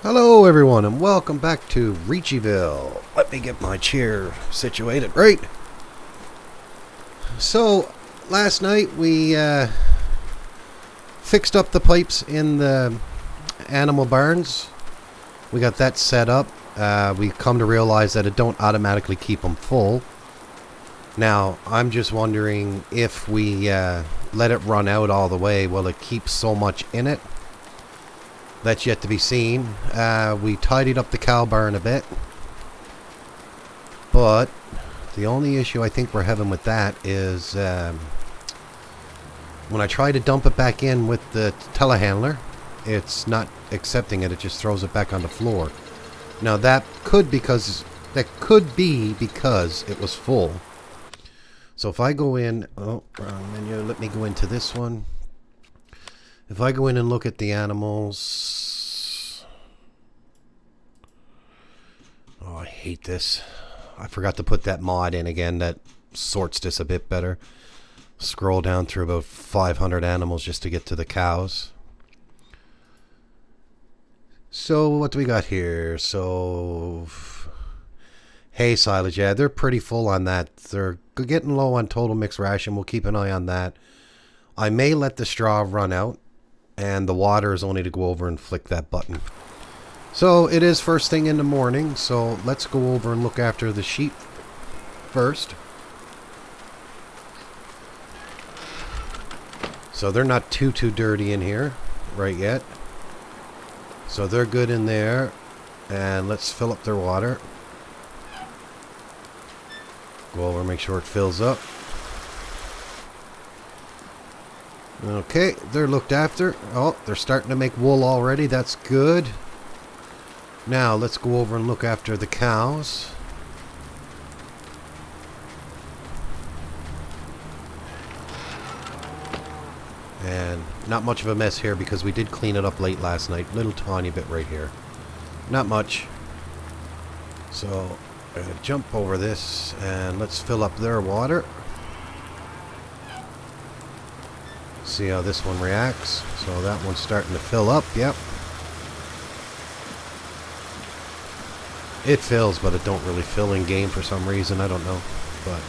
Hello everyone and welcome back to Ricciville. Let me get my chair situated right. So last night we fixed up the pipes in the animal barns. We got that set up. We come to realize that it don't automatically keep them full. Now I'm just wondering if we let it run out all the way, will it keep so much in it? That's yet to be seen. We tidied up the cow barn a bit. But the only issue I think we're having with that is when I try to dump it back in with the telehandler, it's not accepting it. It just throws it back on the floor. Now that could be because it was full. So if I go in, oh, wrong menu, let me go into this one. If I go in and look at the animals... Oh, I hate this. I forgot to put that mod in again. That sorts this a bit better. Scroll down through about 500 animals just to get to the cows. So, what do we got here? So... hay silage, yeah, they're pretty full on that. They're getting low on total mixed ration. We'll keep an eye on that. I may let the straw run out. And the water is only to go over and flick that button. So it is first thing in the morning. So let's go over and look after the sheep first. So they're not too dirty in here right yet. So they're good in there. And let's fill up their water. Go over and make sure it fills up. Okay, they're looked after. Oh, they're starting to make wool already. That's good. Now, let's go over and look after the cows. And not much of a mess here because we did clean it up late last night. Little tiny bit right here. Not much. So, I'm going to jump over this and let's fill up their water. See how this one reacts. So that one's starting to fill up. Yep. It fills, but it don't really fill in game for some reason. I don't know. But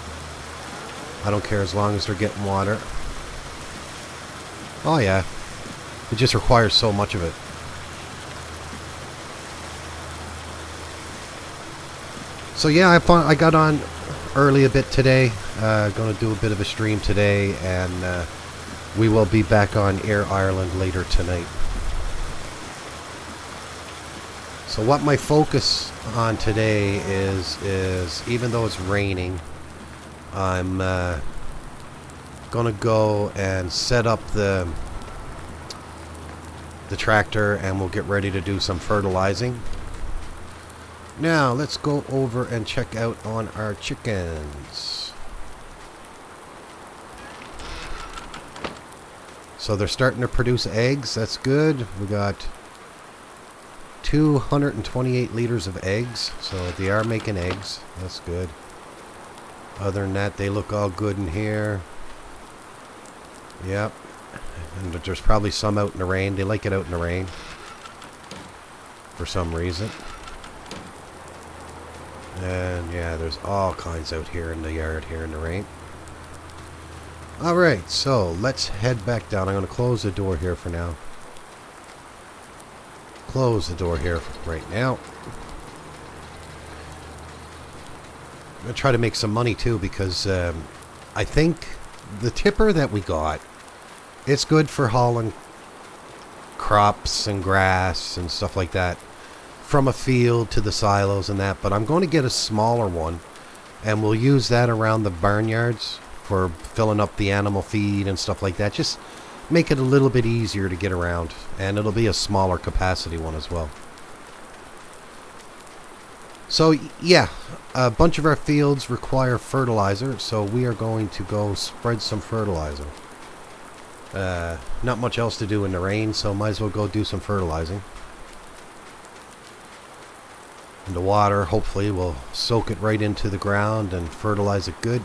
I don't care as long as they're getting water. Oh yeah. It just requires so much of it. So yeah, I got on early a bit today. Going to do a bit of a stream today, and we will be back on Air Ireland later tonight. So what my focus on today is even though it's raining, I'm gonna go and set up the tractor and we'll get ready to do some fertilizing. Now let's go over and check out on our chickens. So they're starting to produce eggs. That's good. We got 228 liters of eggs. So they are making eggs. That's good. Other than that, they look all good in here. Yep. And there's probably some out in the rain. They like it out in the rain. For some reason. And yeah, there's all kinds out here in the yard here in the rain. Alright, so let's head back down. I'm going to close the door here for now. Close the door here right now. I'm going to try to make some money too because I think the tipper that we got, it's good for hauling crops and grass and stuff like that from a field to the silos and that. But I'm going to get a smaller one and we'll use that around the barnyards for filling up the animal feed and stuff like that. Just make it a little bit easier to get around. And it'll be a smaller capacity one as well. So yeah, a bunch of our fields require fertilizer. So we are going to go spread some fertilizer. Not much else to do in the rain, so might as well go do some fertilizing. And the water hopefully will soak it right into the ground and fertilize it good.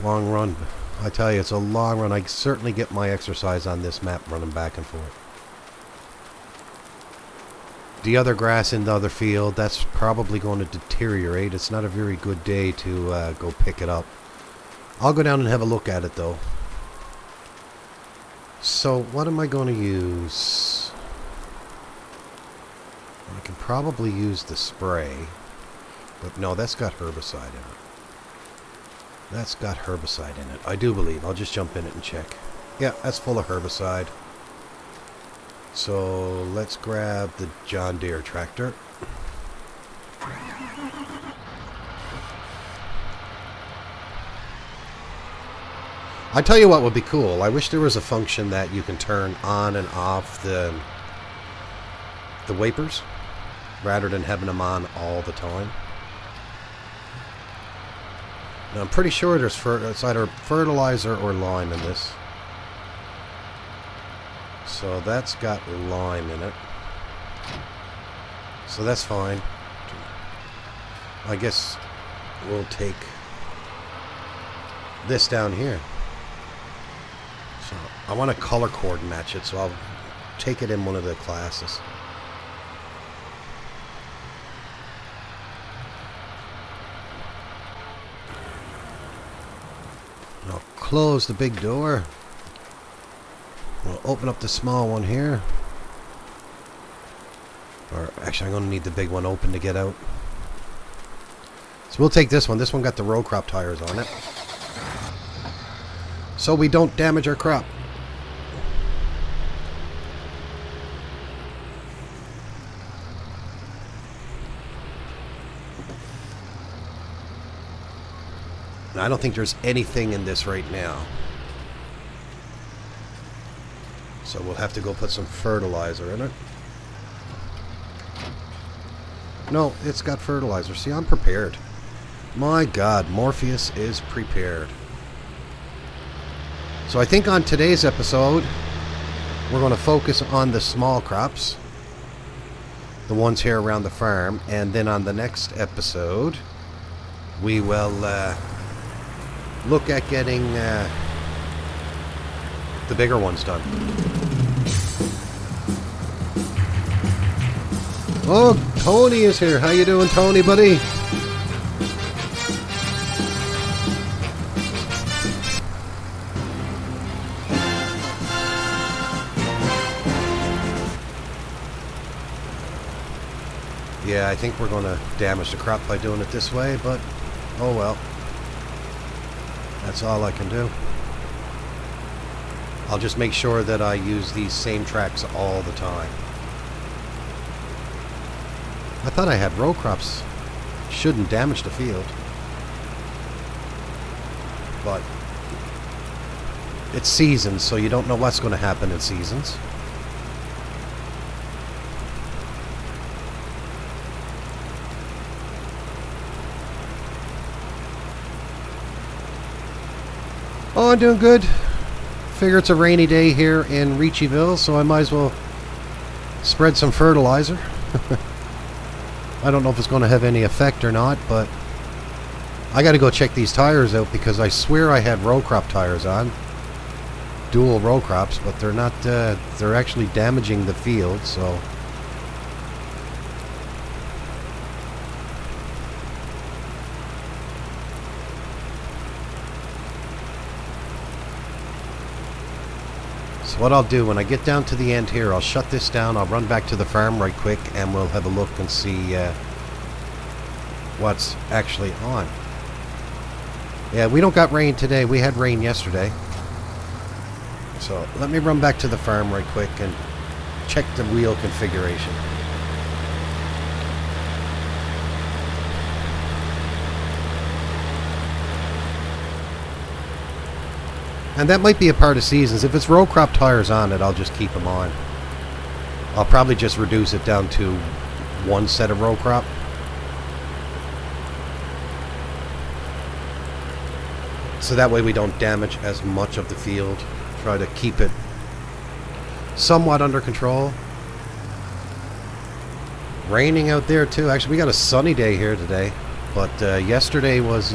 Long run. I tell you, it's a long run. I certainly get my exercise on this map running back and forth. The other grass in the other field, that's probably going to deteriorate. It's not a very good day to go pick it up. I'll go down and have a look at it though. So what am I going to use? I can probably use the spray. But no, that's got herbicide in it. That's got herbicide in it. I do believe. I'll just jump in it and check. Yeah, that's full of herbicide. So let's grab the John Deere tractor. I tell you what would be cool. I wish there was a function that you can turn on and off the wipers rather than having them on all the time. Now, I'm pretty sure it's either fertilizer or lime in this. So that's got lime in it. So that's fine. I guess we'll take this down here. So I want to color code match it, so I'll take it in one of the classes. I'll close the big door. We'll open up the small one here. Or actually, I'm going to need the big one open to get out. So we'll take this one. This one got the row crop tires on it. So we don't damage our crop. I don't think there's anything in this right now. So we'll have to go put some fertilizer in it. No, it's got fertilizer. See, I'm prepared. My God, Morpheus is prepared. So I think on today's episode, we're going to focus on the small crops. The ones here around the farm. And then on the next episode, we will look at getting the bigger ones done. Oh, Tony is here. How you doing, Tony, buddy? Yeah, I think we're going to damage the crop by doing it this way, but oh well. That's all I can do. I'll just make sure that I use these same tracks all the time. I thought I had row crops shouldn't damage the field. But it's seasons, so you don't know what's going to happen in seasons. Oh, I'm doing good. Figure it's a rainy day here in Ricciville, so I might as well spread some fertilizer. I don't know if it's going to have any effect or not, but I got to go check these tires out because I swear I had row crop tires on. Dual row crops, but they're not, they're actually damaging the field, so. So what I'll do when I get down to the end here, I'll shut this down, I'll run back to the farm right quick, and we'll have a look and see what's actually on. Yeah, we don't got rain today. We had rain yesterday. So let me run back to the farm right quick and check the wheel configuration. And that might be a part of seasons. If it's row crop tires on it, I'll just keep them on. I'll probably just reduce it down to one set of row crop. So that way we don't damage as much of the field. Try to keep it somewhat under control. Raining out there too. Actually, we got a sunny day here today. But yesterday was...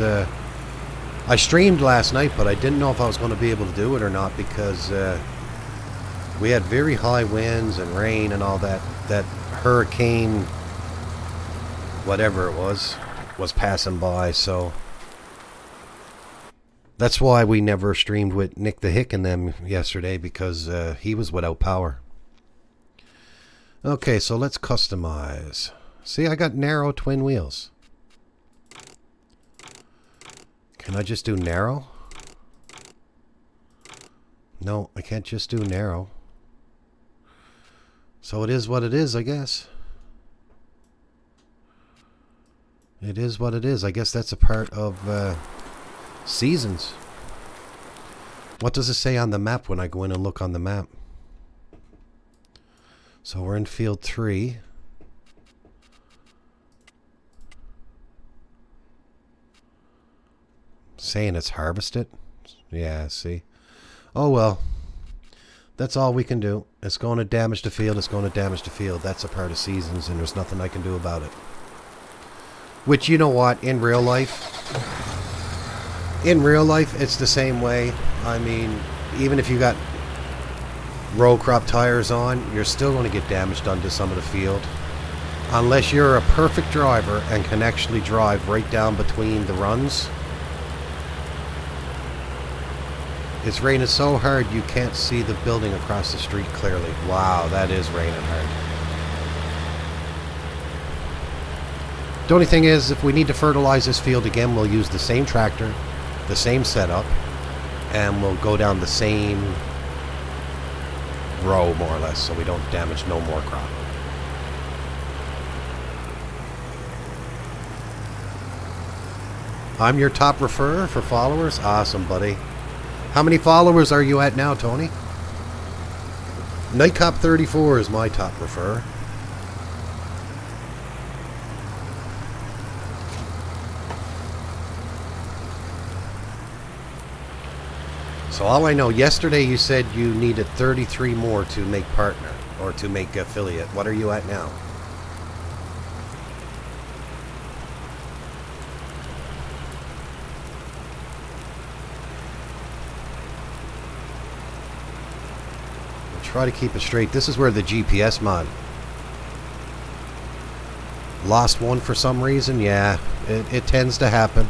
I streamed last night, but I didn't know if I was going to be able to do it or not because we had very high winds and rain and all that. That hurricane, whatever it was passing by, so that's why we never streamed with Nick the Hick and them yesterday, because he was without power. Okay, so let's customize. See, I got narrow twin wheels. Can I just do narrow? No, I can't just do narrow. So it is what it is, I guess. It is what it is. I guess that's a part of seasons. What does it say on the map when I go in and look on the map? So we're in field 3. Saying it's harvested. Yeah, see. Oh well. That's all we can do. It's going to damage the field. It's going to damage the field. That's a part of seasons, and there's nothing I can do about it. Which, you know what? In real life, it's the same way. I mean, even if you got row crop tires on, you're still going to get damaged onto some of the field. Unless you're a perfect driver and can actually drive right down between the runs. It's raining so hard you can't see the building across the street clearly. Wow, that is raining hard. The only thing is, if we need to fertilize this field again, we'll use the same tractor, the same setup, and we'll go down the same row, more or less, so we don't damage no more crop. I'm your top referrer for followers? Awesome, buddy. How many followers are you at now, Tony? Nightcop 34 is my top referrer. So all I know, yesterday you said you needed 33 more to make partner, or to make affiliate. What are you at now? Try to keep it straight. This is where the GPS mod lost one for some reason. Yeah, it tends to happen.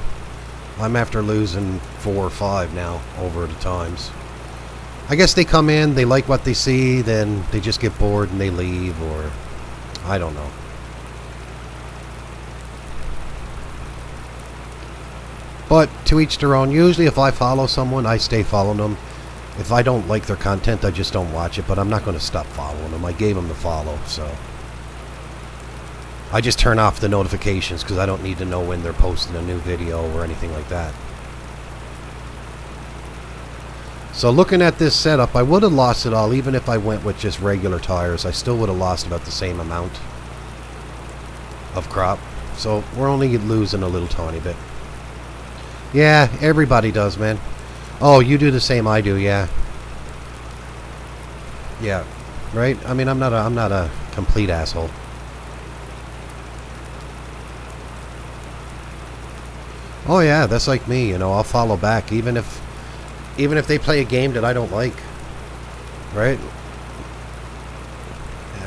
I'm after losing 4 or 5 now over the times. I guess they come in, they like what they see, then they just get bored and they leave, or I don't know. But to each their own. Usually if I follow someone, I stay following them. If I don't like their content, I just don't watch it, but I'm not going to stop following them. I gave them the follow, so I just turn off the notifications because I don't need to know when they're posting a new video or anything like that. So looking at this setup, I would have lost it all. Even if I went with just regular tires, I still would have lost about the same amount of crop. So we're only losing a little tiny bit. Yeah, everybody does, man. Oh, you do the same I do, yeah. Yeah, right? I mean, I'm not a complete asshole. Oh yeah, that's like me, you know, I'll follow back even if they play a game that I don't like. Right?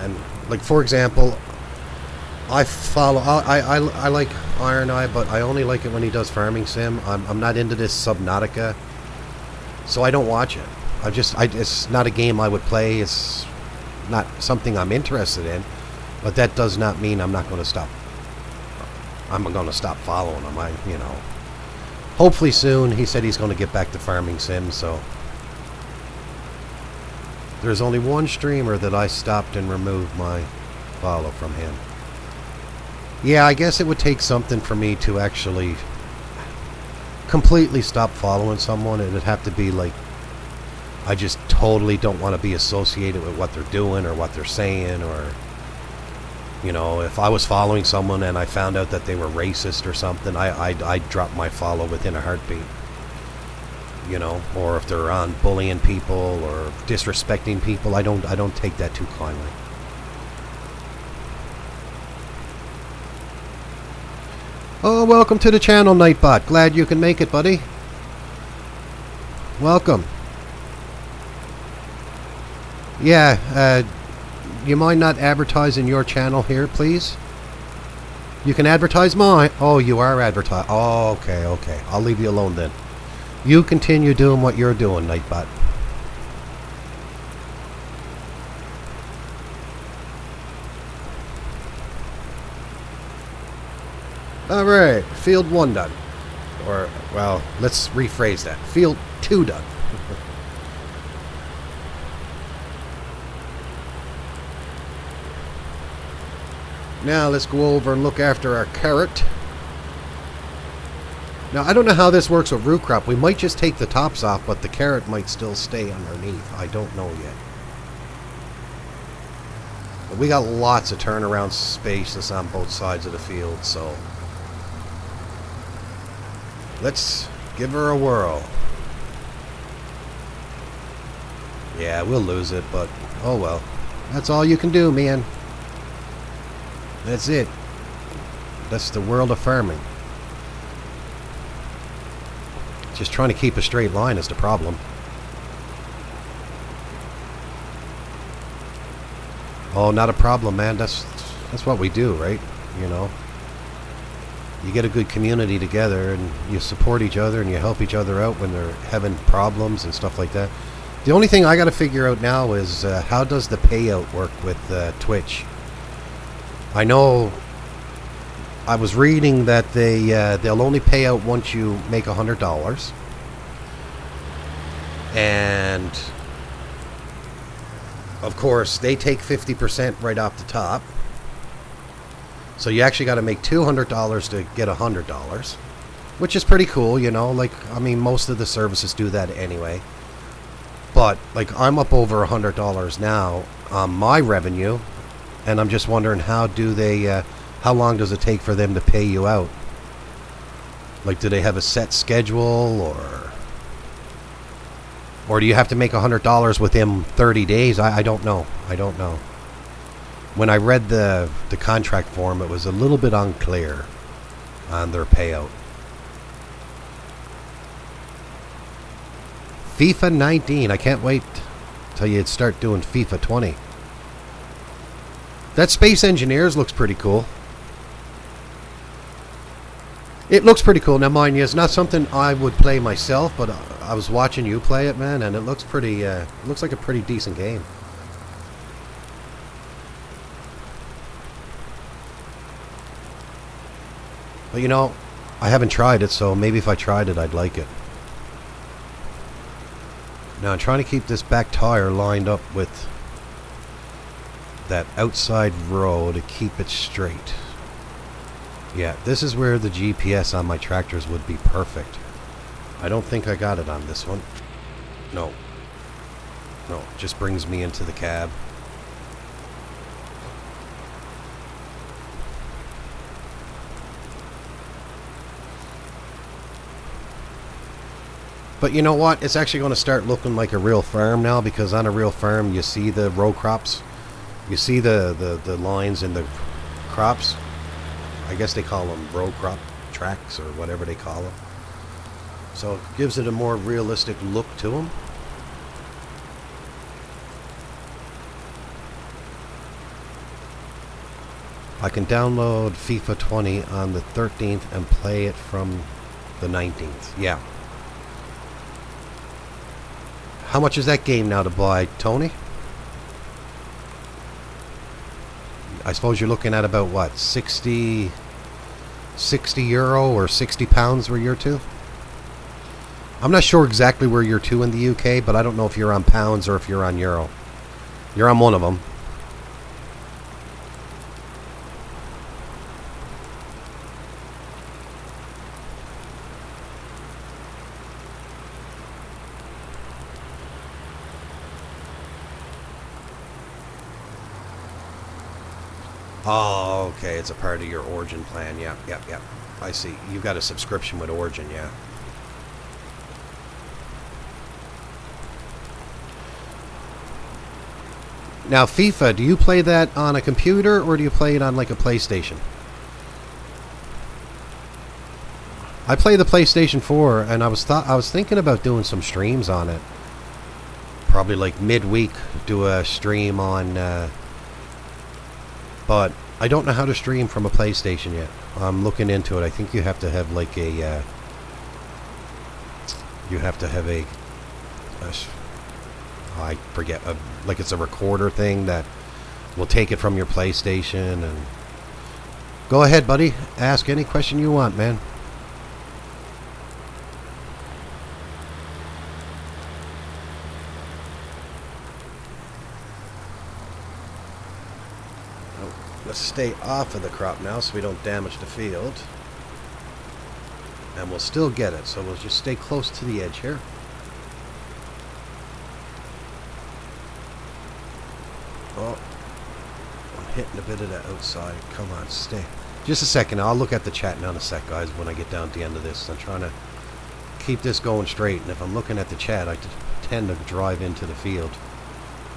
And like, for example, I like Iron Eye, but I only like it when he does Farming Sim. I'm not into this Subnautica. So I don't watch it. It's not a game I would play. It's not something I'm interested in. But that does not mean I'm not going to stop. I'm going to stop following him. You know. Hopefully soon. He said he's going to get back to Farming Sim. So there's only one streamer that I stopped and removed my follow from him. Yeah, I guess it would take something for me to actually completely stop following someone. It'd have to be like, I just totally don't want to be associated with what they're doing or what they're saying, or, you know, if I was following someone and I found out that they were racist or something, I'd drop my follow within a heartbeat. You know, or if they're on bullying people or disrespecting people, I don't take that too kindly. Oh, welcome to the channel, Nightbot. Glad you can make it, buddy. Welcome. Yeah, you mind not advertising your channel here, please? You can advertise mine. Oh, you are advertising. Oh, okay, okay. I'll leave you alone then. You continue doing what you're doing, Nightbot. Alright, field 1 done. Or, well, let's rephrase that. Field 2 done. Now let's go over and look after our carrot. Now, I don't know how this works with root crop. We might just take the tops off, but the carrot might still stay underneath. I don't know yet. But we got lots of turnaround spaces on both sides of the field, so let's give her a whirl. Yeah, we'll lose it, but oh well. That's all you can do, man. That's it. That's the world of farming. Just trying to keep a straight line is the problem. Oh, not a problem, man. That's what we do, right? You know. You get a good community together and you support each other and you help each other out when they're having problems and stuff like that. The only thing I got to figure out now is how does the payout work with Twitch? I know I was reading that they'll only pay out once you make $100, and of course they take 50% right off the top. So you actually got to make $200 to get $100, which is pretty cool, you know. Like, I mean, most of the services do that anyway. But like, I'm up over $100 now on my revenue. And I'm just wondering, how do they, how long does it take for them to pay you out? Like, do they have a set schedule, or do you have to make $100 within 30 days? I don't know. I don't know. When I read the contract form, it was a little bit unclear on their payout. FIFA 19. I can't wait till you start doing FIFA 20. That Space Engineers looks pretty cool. It looks pretty cool. Now, mind you, it's not something I would play myself, but I was watching you play it, man, and it looks pretty, looks like a pretty decent game. But, you know, I haven't tried it, so maybe if I tried it, I'd like it. Now, I'm trying to keep this back tire lined up with that outside row to keep it straight. Yeah, this is where the GPS on my tractors would be perfect. I don't think I got it on this one. No. No, it just brings me into the cab. But you know what? It's actually going to start looking like a real farm now, because on a real farm you see the row crops. You see the lines in the crops. I guess they call them row crop tracks or whatever they call them. So it gives it a more realistic look to them. I can download FIFA 20 on the 13th and play it from the 19th. Yeah. How much is that game now to buy, Tony? I suppose you're looking at about, what, 60 euro or 60 pounds where you're to? I'm not sure exactly where you're to in the UK, but I don't know if you're on pounds or if you're on euro. You're on one of them. Oh, okay, it's a part of your Origin plan. Yep. I see. You've got a subscription with Origin, yeah. Now, FIFA, do you play that on a computer or do you play it on like a PlayStation? I play the PlayStation 4, and I was thinking about doing some streams on it. Probably like midweek, do a stream on But I don't know how to stream from a PlayStation yet. I'm looking into it. I think you have to have like a I forget, like it's a recorder thing that will take it from your PlayStation. And go ahead, buddy. Ask any question you want, man. Let's stay off of the crop now so we don't damage the field. And we'll still get it, so we'll just stay close to the edge here. Oh, I'm hitting a bit of that outside. Come on, stay. Just a second. I'll look at the chat now in a sec, guys, when I get down at the end of this. I'm trying to keep this going straight, and if I'm looking at the chat, I tend to drive into the field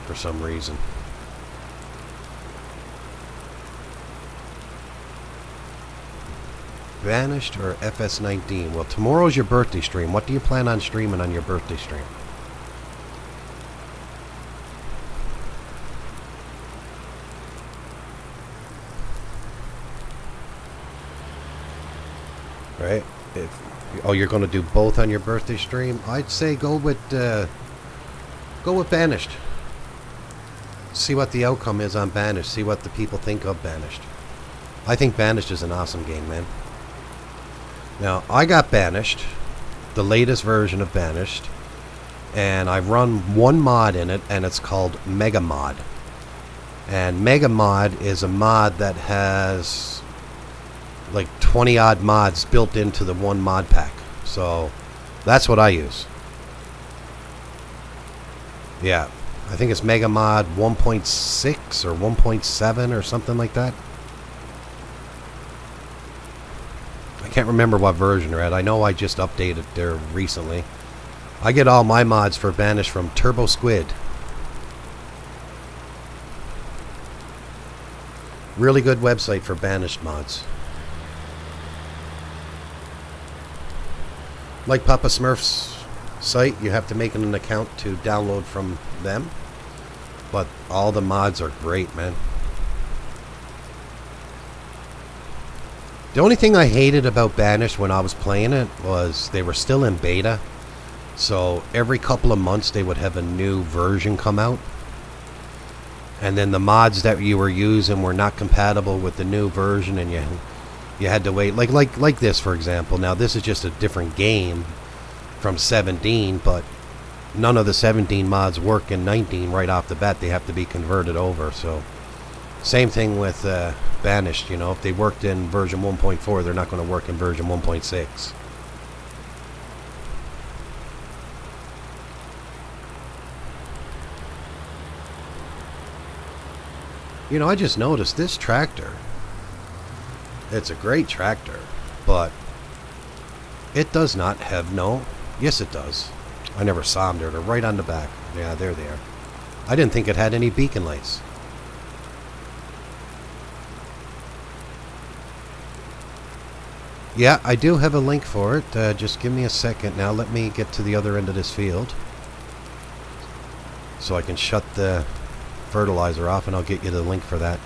for some reason. Vanished or FS19? Well, tomorrow's your birthday stream. What do you plan on streaming on your birthday stream? Right? Oh, you're going to do both on your birthday stream? I'd say go with Banished. See what the outcome is on Banished. See what the people think of Banished. I think Banished is an awesome game, man. Now, I got Banished, the latest version of Banished, and I've run one mod in it, and it's called Mega Mod. And Mega Mod is a mod that has like 20 odd mods built into the one mod pack. So that's what I use. Yeah, I think it's Mega Mod 1.6 or 1.7 or something like that. I can't remember what version they're at. I know I just updated there recently. I get all my mods for Banished from Turbo Squid. Really good website for Banished mods. Like Papa Smurf's site, you have to make an account to download from them. But all the mods are great, man. The only thing I hated about Banished when I was playing it was they were still in beta. So every couple of months they would have a new version come out. And then the mods that you were using were not compatible with the new version, and you had to wait. Like this, for example. Now this is just a different game from 17, but none of the 17 mods work in 19 right off the bat. They have to be converted over. So same thing with Banished, you know, if they worked in version 1.4, they're not going to work in version 1.6. You know, I just noticed this tractor. It's a great tractor, but it does not have no... Yes, it does. I never saw them there. They're right on the back. Yeah, there they are. I didn't think it had any beacon lights. Yeah, I do have a link for it. Just give me a second now. Let me get to the other end of this field so I can shut the fertilizer off, and I'll get you the link for that.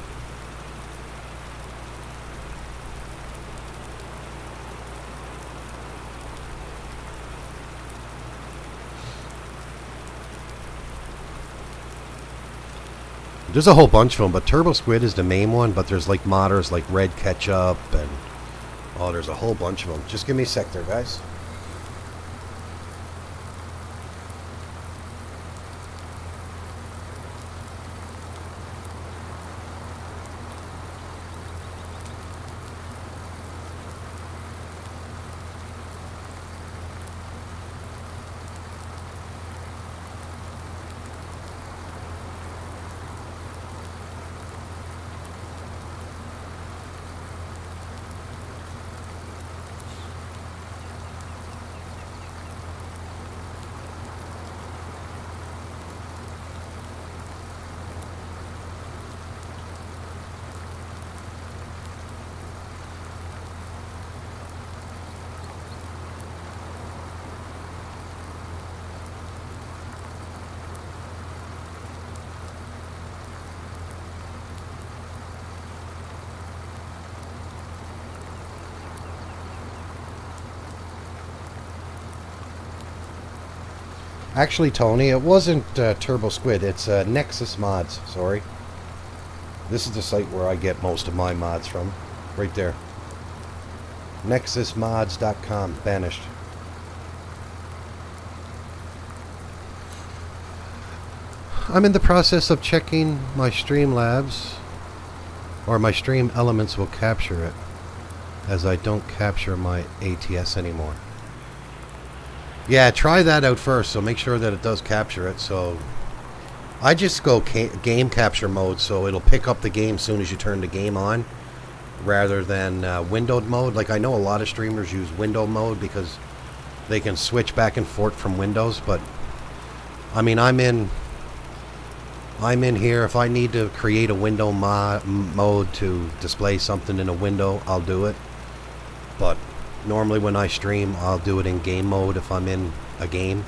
There's a whole bunch of them, but Turbo Squid is the main one, but there's like modders like Red Ketchup and... Oh, there's a whole bunch of them. Just give me a sec there, guys. Actually, Tony, it wasn't Turbo Squid. It's Nexus Mods. Sorry. This is the site where I get most of my mods from. Right there. NexusMods.com. Banished. I'm in the process of checking my Streamlabs, or my Stream Elements will capture it, as I don't capture my ATS anymore. Yeah, try that out first, so make sure that it does capture it. So I just go game capture mode, so it'll pick up the game as soon as you turn the game on, rather than windowed mode. Like, I know a lot of streamers use window mode because they can switch back and forth from windows, but I mean, I'm in here. If I need to create a window mode to display something in a window, I'll do it. But normally when I stream, I'll do it in game mode if I'm in a game,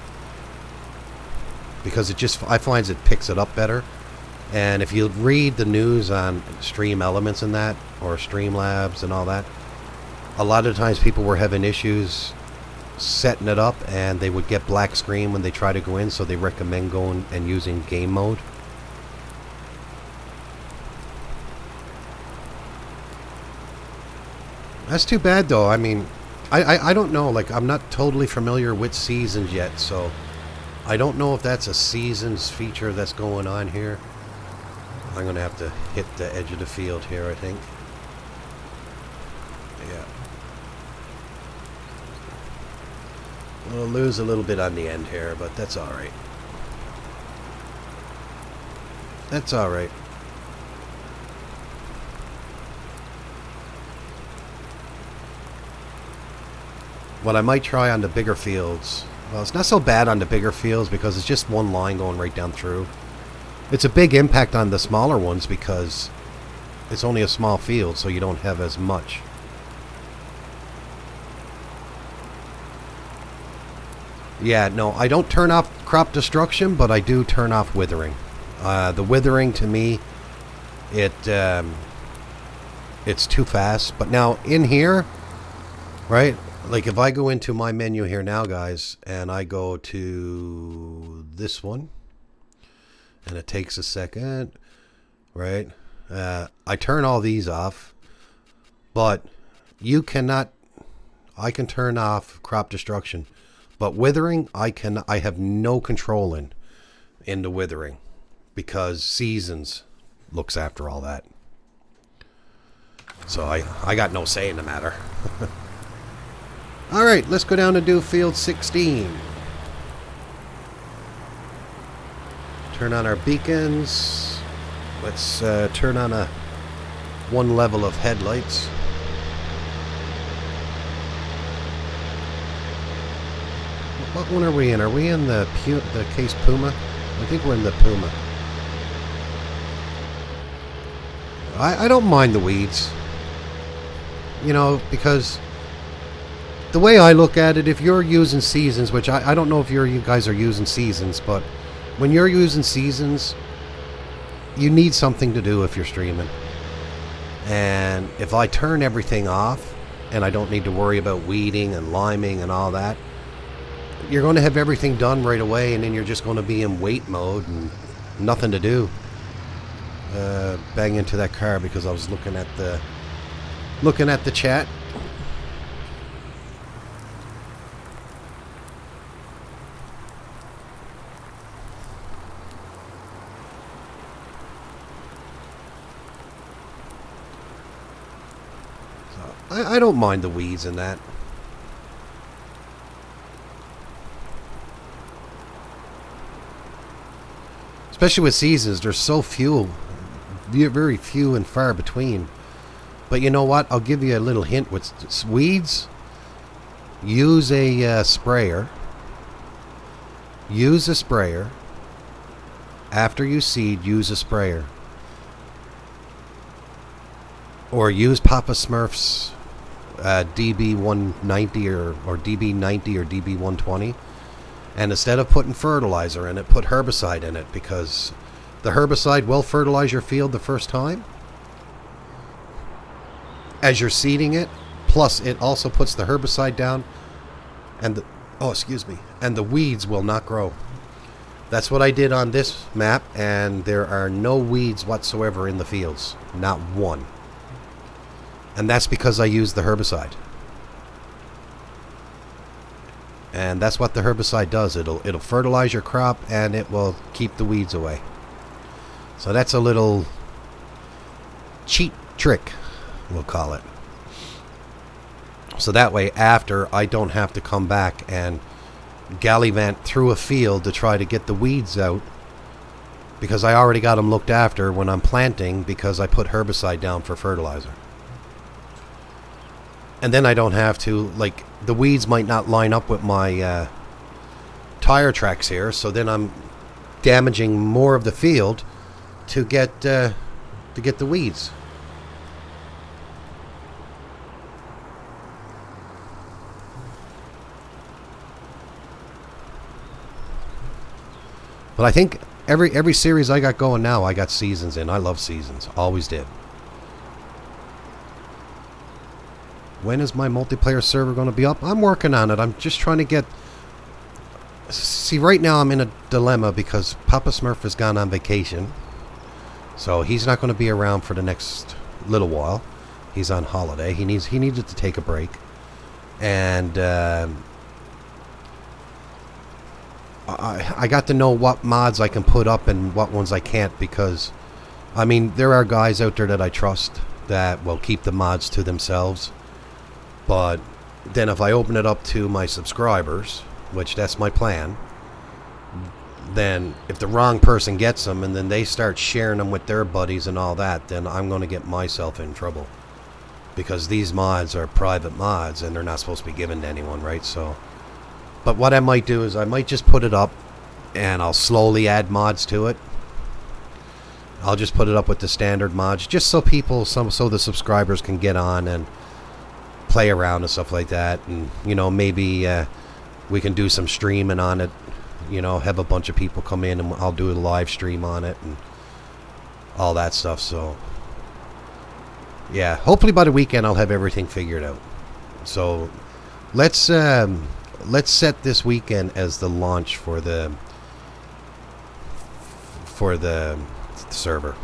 because I find it picks it up better. And if you read the news on Stream Elements and that, or Streamlabs and all that, a lot of times people were having issues setting it up, and they would get black screen when they try to go in, so they recommend going and using game mode. That's too bad, though. I mean, I don't know. Like, I'm not totally familiar with seasons yet, so I don't know if that's a seasons feature that's going on here. I'm going to have to hit the edge of the field here, I think. Yeah. We'll lose a little bit on the end here, but that's alright. That's alright. What I might try on the bigger fields, well, it's not so bad on the bigger fields because it's just one line going right down through. It's a big impact on the smaller ones because it's only a small field, so you don't have as much. Yeah, no, I don't turn off crop destruction, but I do turn off withering. The withering, to me, it's too fast. But now in here, right? Like, if I go into my menu here now, guys, and I go to this one, and it takes a second, right? I turn all these off, but you cannot. I can turn off crop destruction, but withering, I have no control in the withering, because seasons looks after all that. So I got no say in the matter. All right, let's go down and do field 16. Turn on our beacons. Let's turn on one level of headlights. What one are we in? Are we in the case Puma? I think we're in the Puma. I don't mind the weeds. You know, because the way I look at it, if you're using seasons, which I don't know if you guys are using seasons, but when you're using seasons, you need something to do if you're streaming. And if I turn everything off, and I don't need to worry about weeding and liming and all that, you're going to have everything done right away, and then you're just going to be in wait mode and nothing to do. Bang into that car because I was looking at the chat. I don't mind the weeds and that. Especially with seasons, there's so few, very few and far between. But you know what? I'll give you a little hint with weeds. Use a sprayer. Use a sprayer. After you seed, use a sprayer. Or use Papa Smurf's DB190 or DB90 or DB120. And instead of putting fertilizer in it, put herbicide in it, because the herbicide will fertilize your field the first time as you're seeding it. Plus, it also puts the herbicide down, and the weeds will not grow. That's what I did on this map, and there are no weeds whatsoever in the fields. Not one. And that's because I used the herbicide. And that's what the herbicide does. It'll fertilize your crop, and it will keep the weeds away. So that's a little cheat trick, we'll call it. So that way, after, I don't have to come back and gallivant through a field to try to get the weeds out, because I already got them looked after when I'm planting, because I put herbicide down for fertilizer. And then I don't have to, like, the weeds might not line up with my tire tracks here, so then I'm damaging more of the field to get the weeds. But I think every series I got going now, I got seasons in. I love seasons. Always did. When is my multiplayer server going to be up? I'm working on it. I'm just trying to get... See, right now I'm in a dilemma because Papa Smurf has gone on vacation. So he's not going to be around for the next little while. He's on holiday. He needed to take a break. And I got to know what mods I can put up and what ones I can't, because, I mean, there are guys out there that I trust that will keep the mods to themselves. But then if I open it up to my subscribers, which that's my plan, then if the wrong person gets them and then they start sharing them with their buddies and all that, then I'm going to get myself in trouble. Because these mods are private mods and they're not supposed to be given to anyone, right? So, but what I might do is I might just put it up and I'll slowly add mods to it. I'll just put it up with the standard mods just so people, so the subscribers can get on and play around and stuff like that. And, you know, maybe we can do some streaming on it. You know, have a bunch of people come in and I'll do a live stream on it and all that stuff. So, yeah, hopefully by the weekend I'll have everything figured out. So, let's set this weekend as the launch for the server.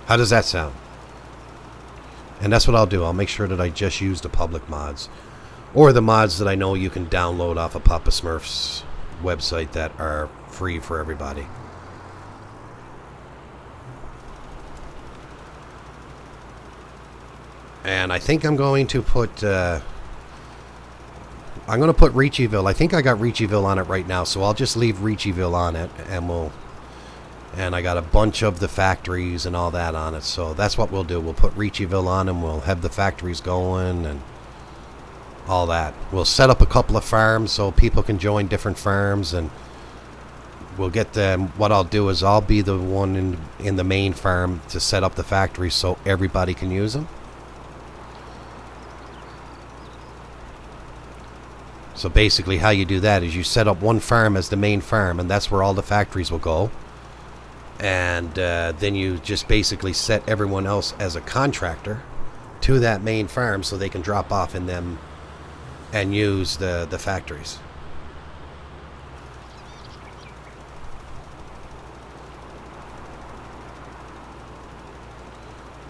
How does that sound? And that's what I'll do. I'll make sure that I just use the public mods, or the mods that I know you can download off of Papa Smurf's website that are free for everybody. And I think I'm going to put Ricciville. I think I got Ricciville on it right now, so I'll just leave Ricciville on it, and I got a bunch of the factories and all that on it. So that's what we'll do. We'll put Ricciville on and we'll have the factories going and all that. We'll set up a couple of farms so people can join different farms, and we'll get them. What I'll do is I'll be the one in the main farm to set up the factories so everybody can use them. So basically how you do that is you set up one farm as the main farm, and that's where all the factories will go. And then you just basically set everyone else as a contractor to that main farm so they can drop off in them and use the factories.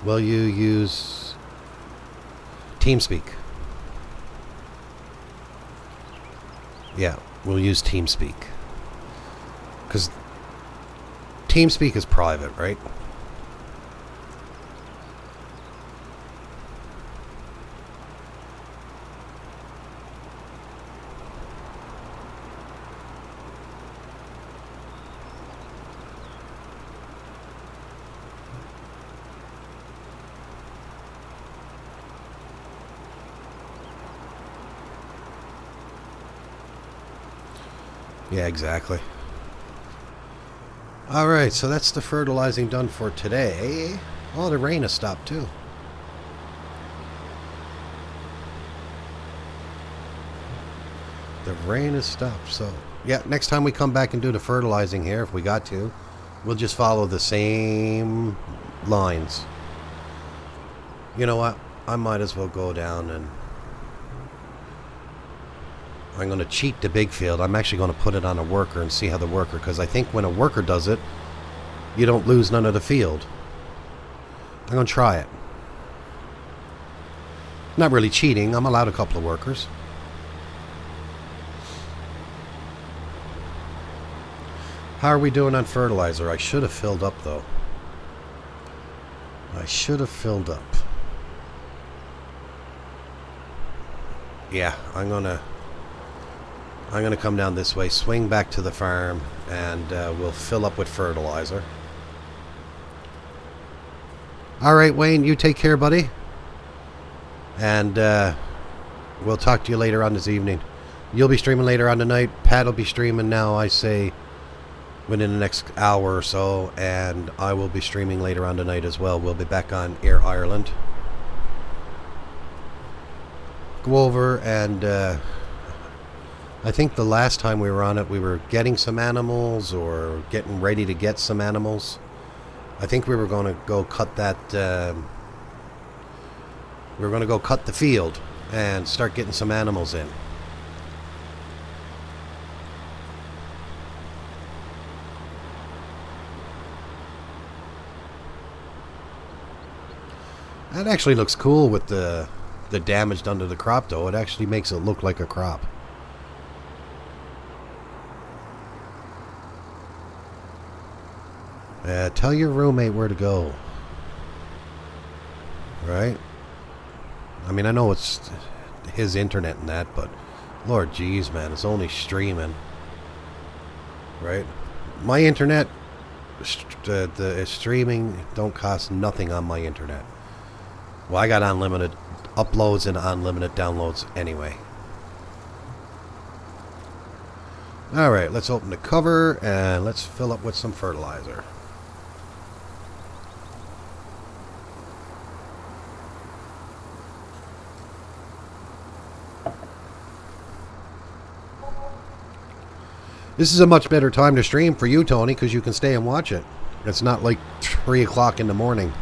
Will you use TeamSpeak? Yeah, we'll use TeamSpeak. Because TeamSpeak is private, right? Yeah, exactly. Alright, so that's the fertilizing done for today. Oh, the rain has stopped too. The rain has stopped, so... Yeah, next time we come back and do the fertilizing here, if we got to, we'll just follow the same lines. You know what? I might as well go down and... I'm going to cheat the big field. I'm actually going to put it on a worker and see how the worker, because I think when a worker does it, you don't lose none of the field. I'm going to try it. Not really cheating. I'm allowed a couple of workers. How are we doing on fertilizer? I should have filled up, though. I should have filled up. Yeah, I'm gonna come down this way, swing back to the farm, and we'll fill up with fertilizer. All right, Wayne, you take care, buddy. And we'll talk to you later on this evening. You'll be streaming later on tonight. Pat will be streaming now, I say, within the next hour or so. And I will be streaming later on tonight as well. We'll be back on Air Ireland. Go over and I think the last time we were on it, we were getting some animals or getting ready to get some animals. I think we were going to go cut that... we were going to go cut the field and start getting some animals in. That actually looks cool with the damage done to the crop, though. It actually makes it look like a crop. Tell your roommate where to go. Right? I mean, I know it's his internet and that, but Lord jeez, man, it's only streaming. Right? My internet, the streaming don't cost nothing on my internet. Well, I got unlimited uploads and unlimited downloads anyway. Alright, let's open the cover and let's fill up with some fertilizer. This is a much better time to stream for you, Tony, because you can stay and watch it. It's not like 3 o'clock in the morning.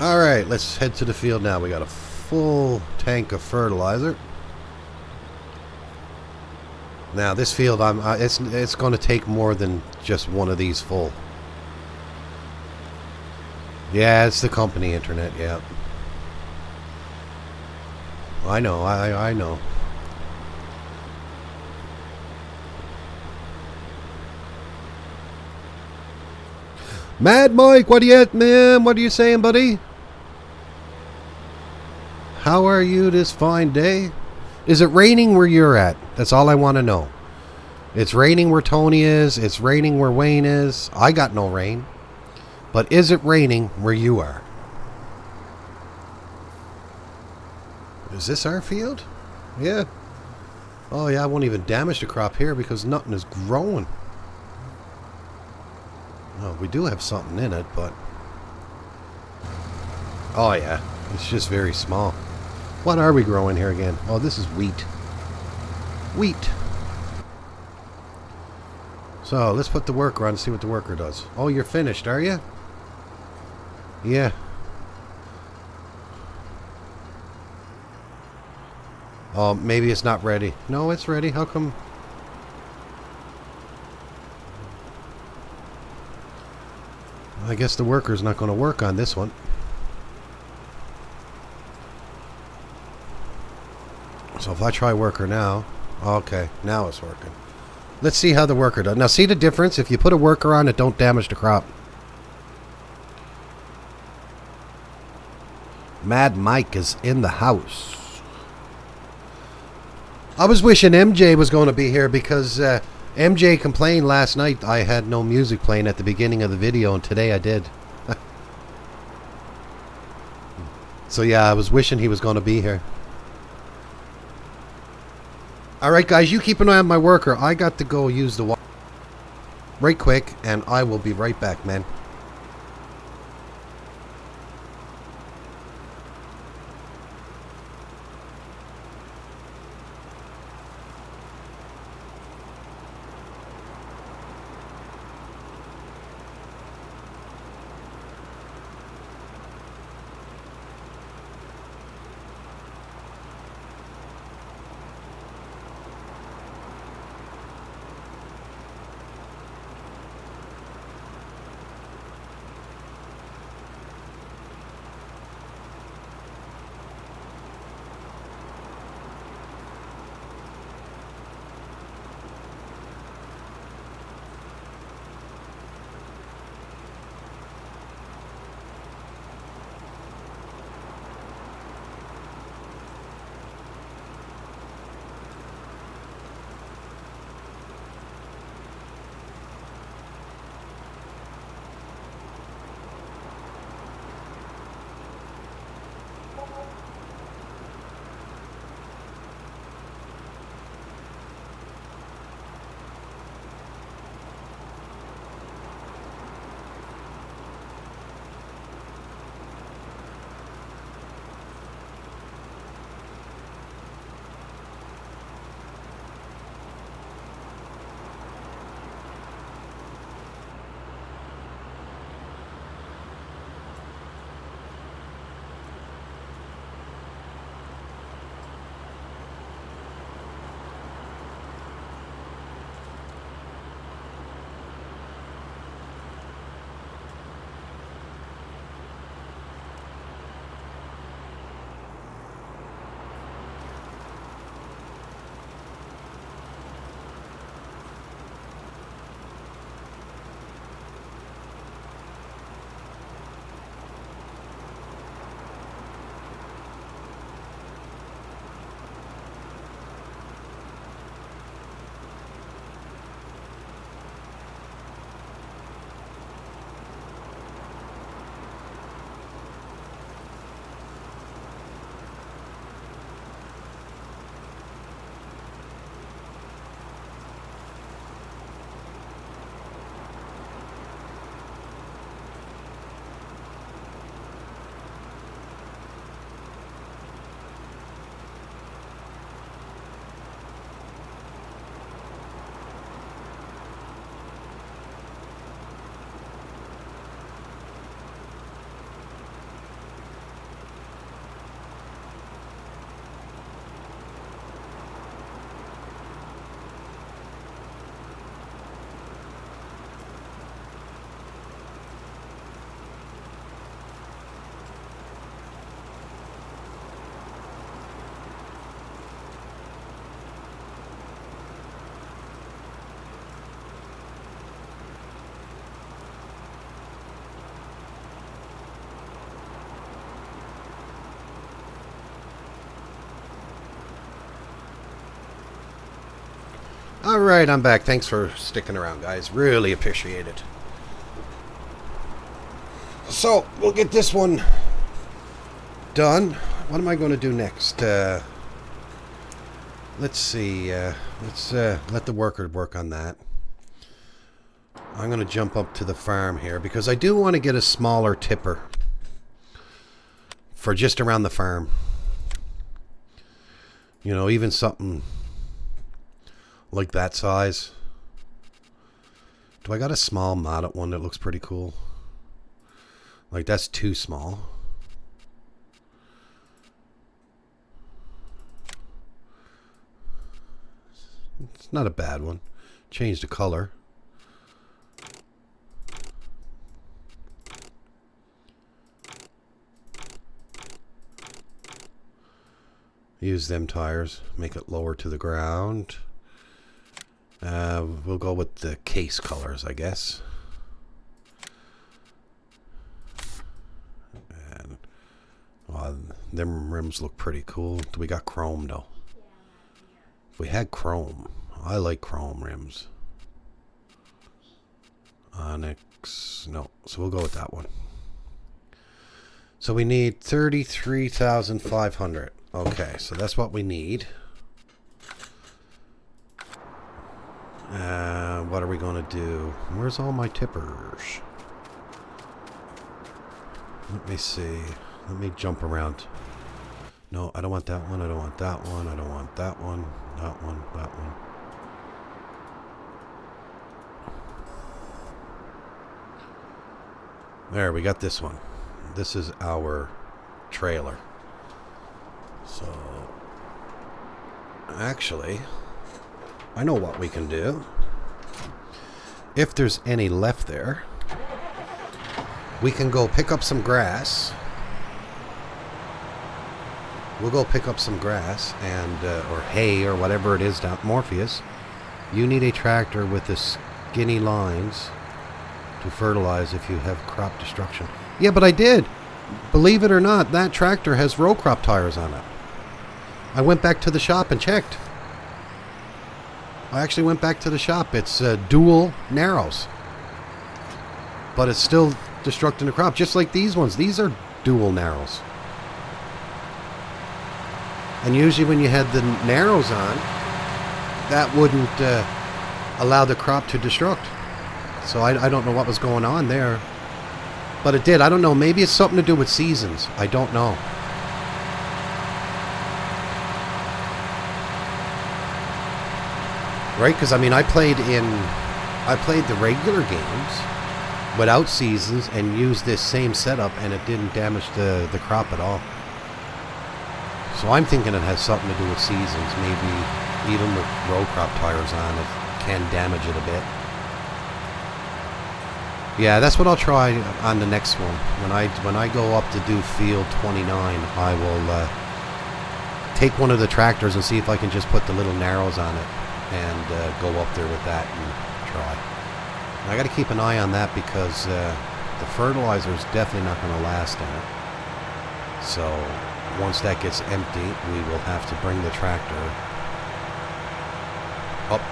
Alright, let's head to the field now. We got a full tank of fertilizer. Now, this field, it's going to take more than just one of these full. Yeah, it's the company internet, yeah. I know, I know. Mad Mike, what are you at, man? What are you saying, buddy? How are you this fine day? Is it raining where you're at? That's all I want to know. It's raining where Tony is. It's raining where Wayne is. I got no rain. But is it raining where you are? Is this our field? Yeah. Oh, yeah, I won't even damage the crop here because nothing is growing. Oh, we do have something in it, but... Oh, yeah. It's just very small. What are we growing here again? Oh, this is wheat. Wheat. So, let's put the worker on and see what the worker does. Oh, you're finished, are you? Yeah. Oh, maybe it's not ready. No, it's ready. How come... I guess the worker's not going to work on this one. So if I try worker now... Okay, now it's working. Let's see how the worker does. Now see the difference? If you put a worker on, it don't damage the crop. Mad Mike is in the house. I was wishing MJ was going to be here because... MJ complained last night I had no music playing at the beginning of the video, and today I did. So yeah, I was wishing he was going to be here. Alright guys, you keep an eye on my worker. I got to go use the water right quick, and I will be right back, man. Alright, I'm back. Thanks for sticking around, guys. Really appreciate it. So, we'll get this one done. What am I going to do next? Let's see. Let's let the worker work on that. I'm going to jump up to the farm here because I do want to get a smaller tipper for just around the farm. You know, even something like that size. Do I got a small modded one that looks pretty cool? Like, that's too small. It's not a bad one. Change the color. Use them tires. Make it lower to the ground. We'll go with the case colors, I guess. And well, them rims look pretty cool. We got chrome though. If we had chrome, I like chrome rims. Onyx, no. So we'll go with that one. So we need 33,500. Okay, so that's what we need. What are we going to do? Where's all my tippers? Let me see. Let me jump around. No, I don't want that one. I don't want that one. I don't want that one. That one. That one. There, we got this one. This is our trailer. So, actually, I know what we can do. If there's any left there, we can go pick up some grass. We'll go pick up some grass and or hay or whatever it is down. Morpheus, you need a tractor with the skinny lines to fertilize if you have crop destruction. Yeah, but I did. Believe it or not, that tractor has row crop tires on it. I went back to the shop and checked. I actually went back to the shop. It's dual narrows. But it's still destructing the crop, just like these ones. These are dual narrows. And usually when you had the narrows on, that wouldn't allow the crop to destruct. So I don't know what was going on there. But it did. I don't know. Maybe it's something to do with seasons. I don't know. Right? Because, I mean, I played the regular games without seasons and used this same setup, and it didn't damage the crop at all. So I'm thinking it has something to do with seasons. Maybe even with row crop tires on, it can damage it a bit. Yeah, that's what I'll try on the next one. When I go up to do field 29, I will take one of the tractors and see if I can just put the little narrows on it and go up there with that and try. And I got to keep an eye on that because the fertilizer is definitely not going to last in it. So once that gets empty, we will have to bring the tractor up.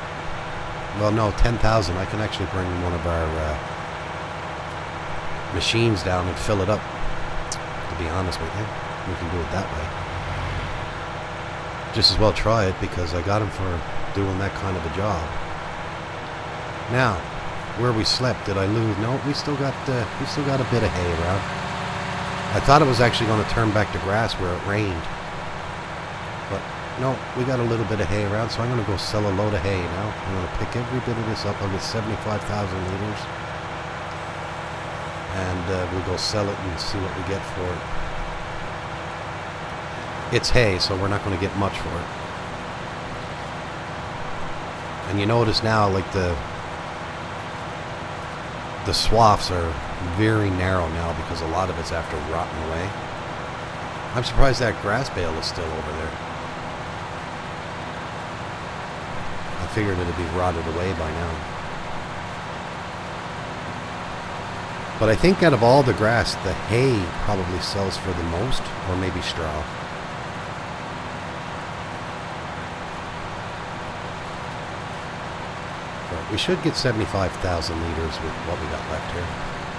Well, no, 10,000. I can actually bring one of our machines down and fill it up. To be honest with you, we can do it that way. Just as well try it because I got them for doing that kind of a job. Now, where we slept, did I lose? No, we still got a bit of hay around. I thought it was actually going to turn back to grass where it rained, but no, we got a little bit of hay around. So I'm going to go sell a load of hay now. I'm going to pick every bit of this up. I'll get 75,000 liters. And we'll go sell it and see what we get for it. It's hay, so we're not going to get much for it. And you notice now, like the swaths are very narrow now because a lot of it's after rotting away. I'm surprised that grass bale is still over there. I figured it'd be rotted away by now. But I think out of all the grass, the hay probably sells for the most, or maybe straw. We should get 75,000 liters with what we got left here.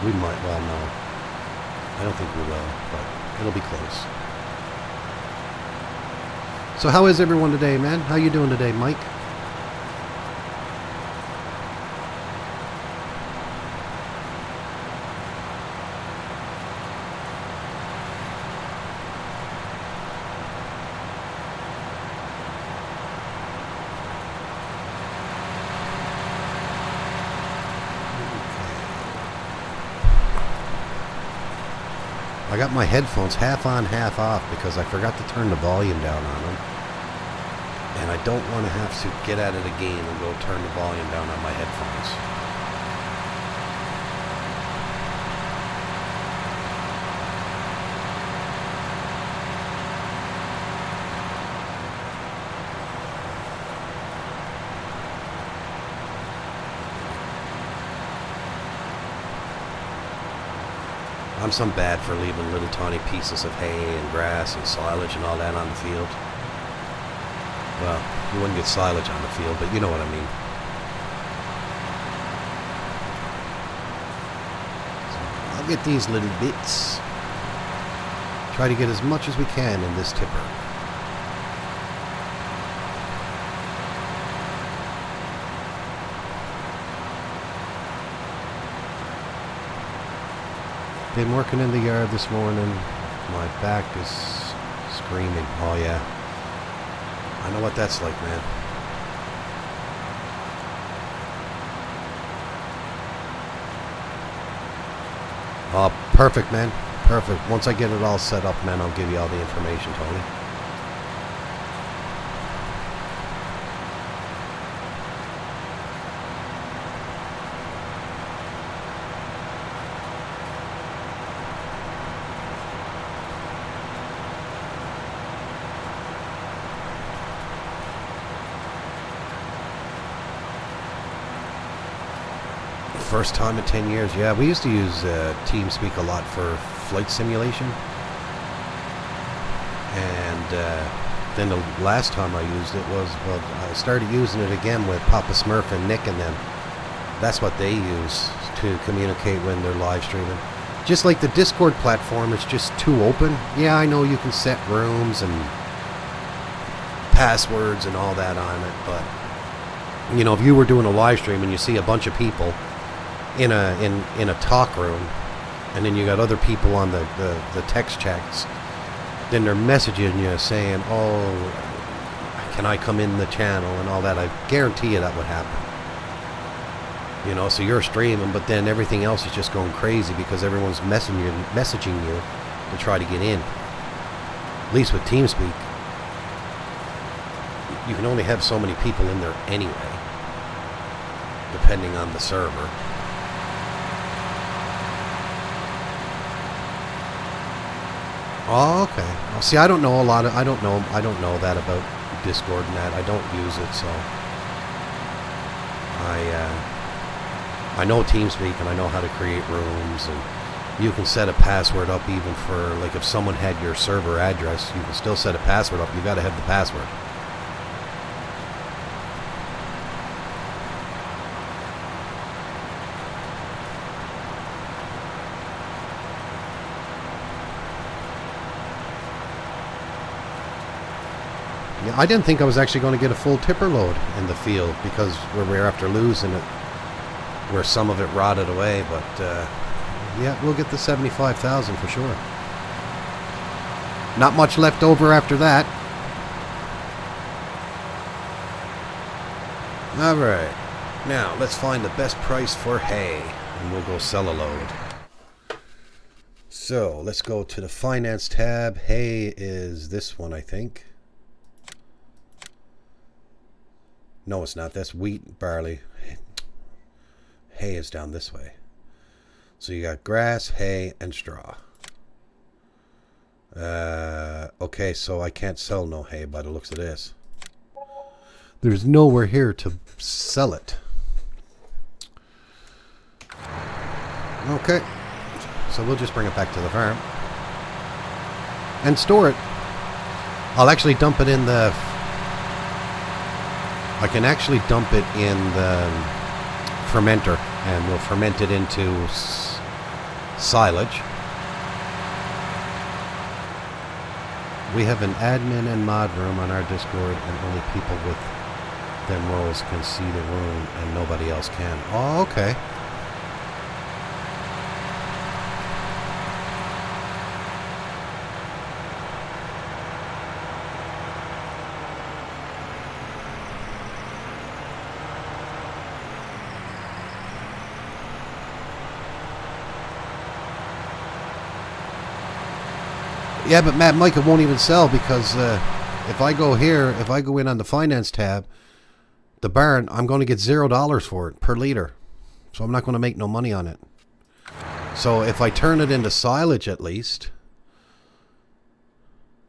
We might, well, no. I don't think we will, but it'll be close. So how is everyone today, man? How you doing today, Mike? I got my headphones half on, half off because I forgot to turn the volume down on them. And I don't want to have to get at it again and go turn the volume down on my headphones. I'm some bad for leaving little tiny pieces of hay and grass and silage and all that on the field. Well, you wouldn't get silage on the field, but you know what I mean. So I'll get these little bits. Try to get as much as we can in this tipper. Been working in the yard this morning. My back is screaming. Oh yeah. I know what that's like, man. Oh, perfect, man. Perfect. Once I get it all set up, man, I'll give you all the information, Tony. First time in 10 years. Yeah, we used to use TeamSpeak a lot for flight simulation. And then the last time I used it was, well, I started using it again with Papa Smurf and Nick and them. That's what they use to communicate when they're live streaming. Just like the Discord platform, it's just too open. Yeah, I know you can set rooms and passwords and all that on it, but you know, if you were doing a live stream and you see a bunch of people in a talk room, and then you got other people on the text chats, then they're messaging you saying, oh, can I come in the channel and all that. I guarantee you that would happen. You know, so you're streaming, but then everything else is just going crazy because everyone's messaging you to try to get in. At least with TeamSpeak, you can only have so many people in there anyway, depending on the server. Oh, okay. Well, see, I don't know a lot of, I don't know that about Discord and that. I don't use it, so I know TeamSpeak and I know how to create rooms, and you can set a password up even for, like, if someone had your server address, you can still set a password up. You got to have the password. Yeah, I didn't think I was actually going to get a full tipper load in the field because we're after losing it, where some of it rotted away. But yeah, we'll get the 75,000 for sure. Not much left over after that. All right, now let's find the best price for hay, and we'll go sell a load. So let's go to the finance tab. Hay is this one, I think. No, it's not. That's wheat, barley. Hay is down this way. So you got grass, hay, and straw. Okay, so I can't sell no hay by the looks of this. There's nowhere here to sell it. Okay. So we'll just bring it back to the farm. And store it. I'll actually dump it in the... I can actually dump it in the fermenter, and we'll ferment it into silage. We have an admin and mod room on our Discord, and only people with them roles can see the room, and nobody else can. Oh, okay. Yeah, but Matt, Mike, it won't even sell because if I go here, if I go in on the finance tab, the barn, I'm going to get $0 for it per liter. So I'm not going to make no money on it. So if I turn it into silage at least.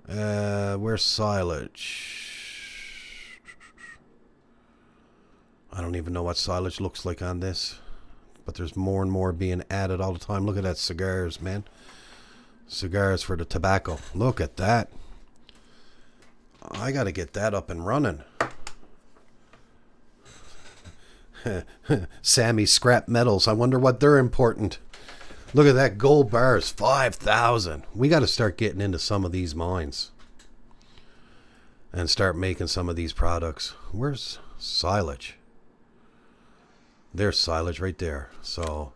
Where's silage? I don't even know what silage looks like on this. But there's more and more being added all the time. Look at that cigars, man. Cigars for the tobacco. Look at that. I got to get that up and running. Sammy's scrap metals. I wonder what they're important. Look at that, gold bars, 5,000. We got to start getting into some of these mines and start making some of these products. Where's silage? There's silage right there. So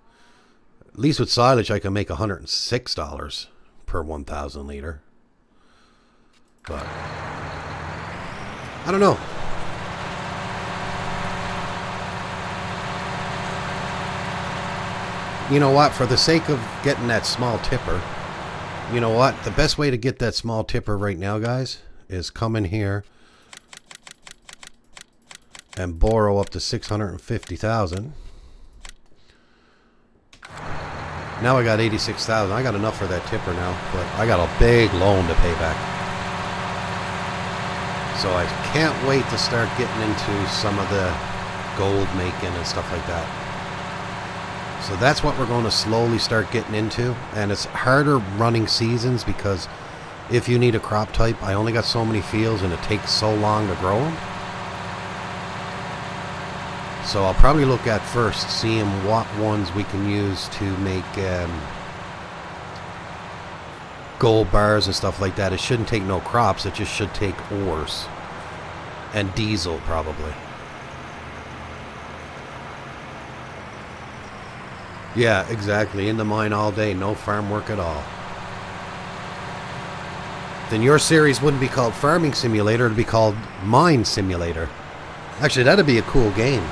at least with silage I can make $106 per 1,000 liter. But I don't know. You know what? For the sake of getting that small tipper, you know what? The best way to get that small tipper right now, guys, is come in here and borrow up to 650,000. Now I got 86,000. I got enough for that tipper now, but I got a big loan to pay back. So I can't wait to start getting into some of the gold making and stuff like that. So that's what we're going to slowly start getting into. And it's harder running seasons because if you need a crop type, I only got so many fields and it takes so long to grow them. So I'll probably look at first seeing what ones we can use to make gold bars and stuff like that. It shouldn't take no crops. It just should take ores and diesel probably. Yeah, exactly. In the mine all day. No farm work at all. Then your series wouldn't be called Farming Simulator. It'd be called Mine Simulator. Actually, that'd be a cool game.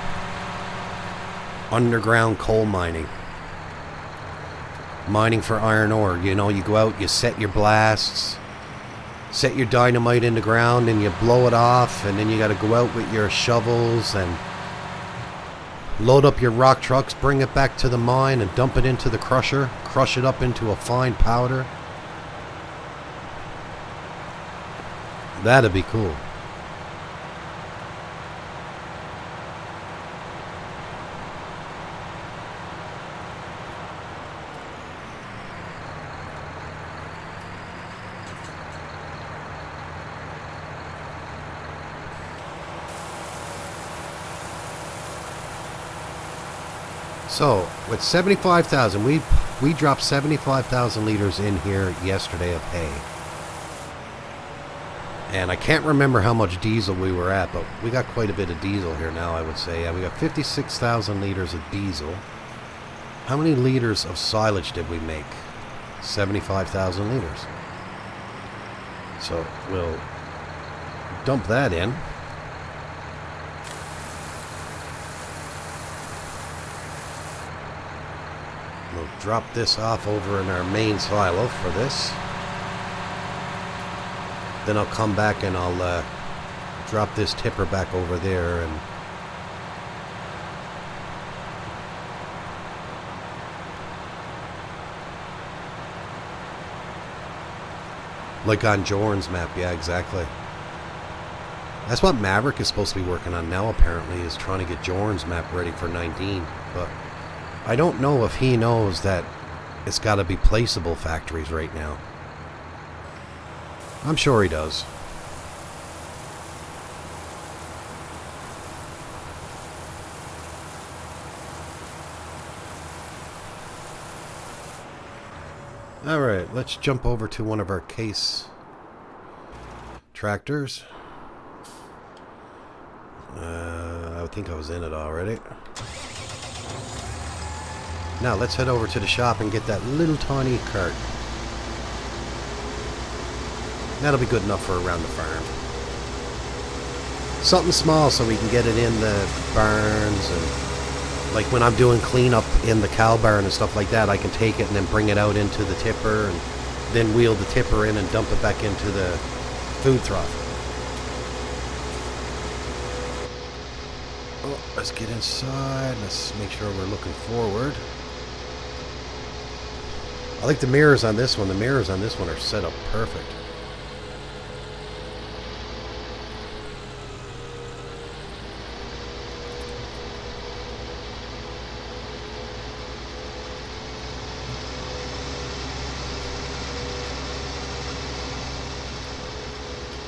Underground coal mining. Mining for iron ore. You know, you go out, you set your blasts, set your dynamite in the ground, and you blow it off, and then you got to go out with your shovels and load up your rock trucks, bring it back to the mine and dump it into the crusher, crush it up into a fine powder. That'd be cool. So, with 75,000, we dropped 75,000 liters in here yesterday of hay. And I can't remember how much diesel we were at, but we got quite a bit of diesel here now, I would say. Yeah, we got 56,000 liters of diesel. How many liters of silage did we make? 75,000 liters. So, we'll dump that in. We'll drop this off over in our main silo for this. Then I'll come back and I'll drop this tipper back over there and like on Jorn's map, yeah, exactly. That's what Maverick is supposed to be working on now, apparently, is trying to get Jorn's map ready for 19, but I don't know if he knows that it's got to be placeable factories right now. I'm sure he does. Alright, let's jump over to one of our case tractors. I think I was in it already. Now let's head over to the shop and get that little tiny cart. That'll be good enough for around the farm. Something small so we can get it in the barns, and like when I'm doing cleanup in the cow barn and stuff like that, I can take it and then bring it out into the tipper and then wheel the tipper in and dump it back into the food trough. Oh, let's get inside. Let's make sure we're looking forward. I like the mirrors on this one. The mirrors on this one are set up perfect.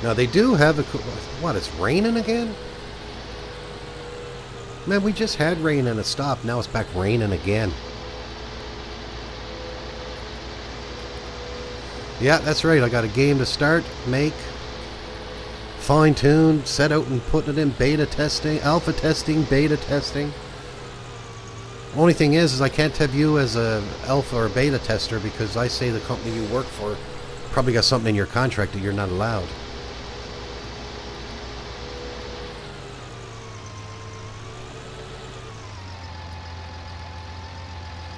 Now they do have a... What, it's raining again? Man, we just had rain and it stopped. Now it's back raining again. Yeah, that's right. I got a game to start, make, fine-tune, set out and putting it in beta testing, alpha testing, beta testing. Only thing is I can't have you as a alpha or beta tester because I say the company you work for probably got something in your contract that you're not allowed.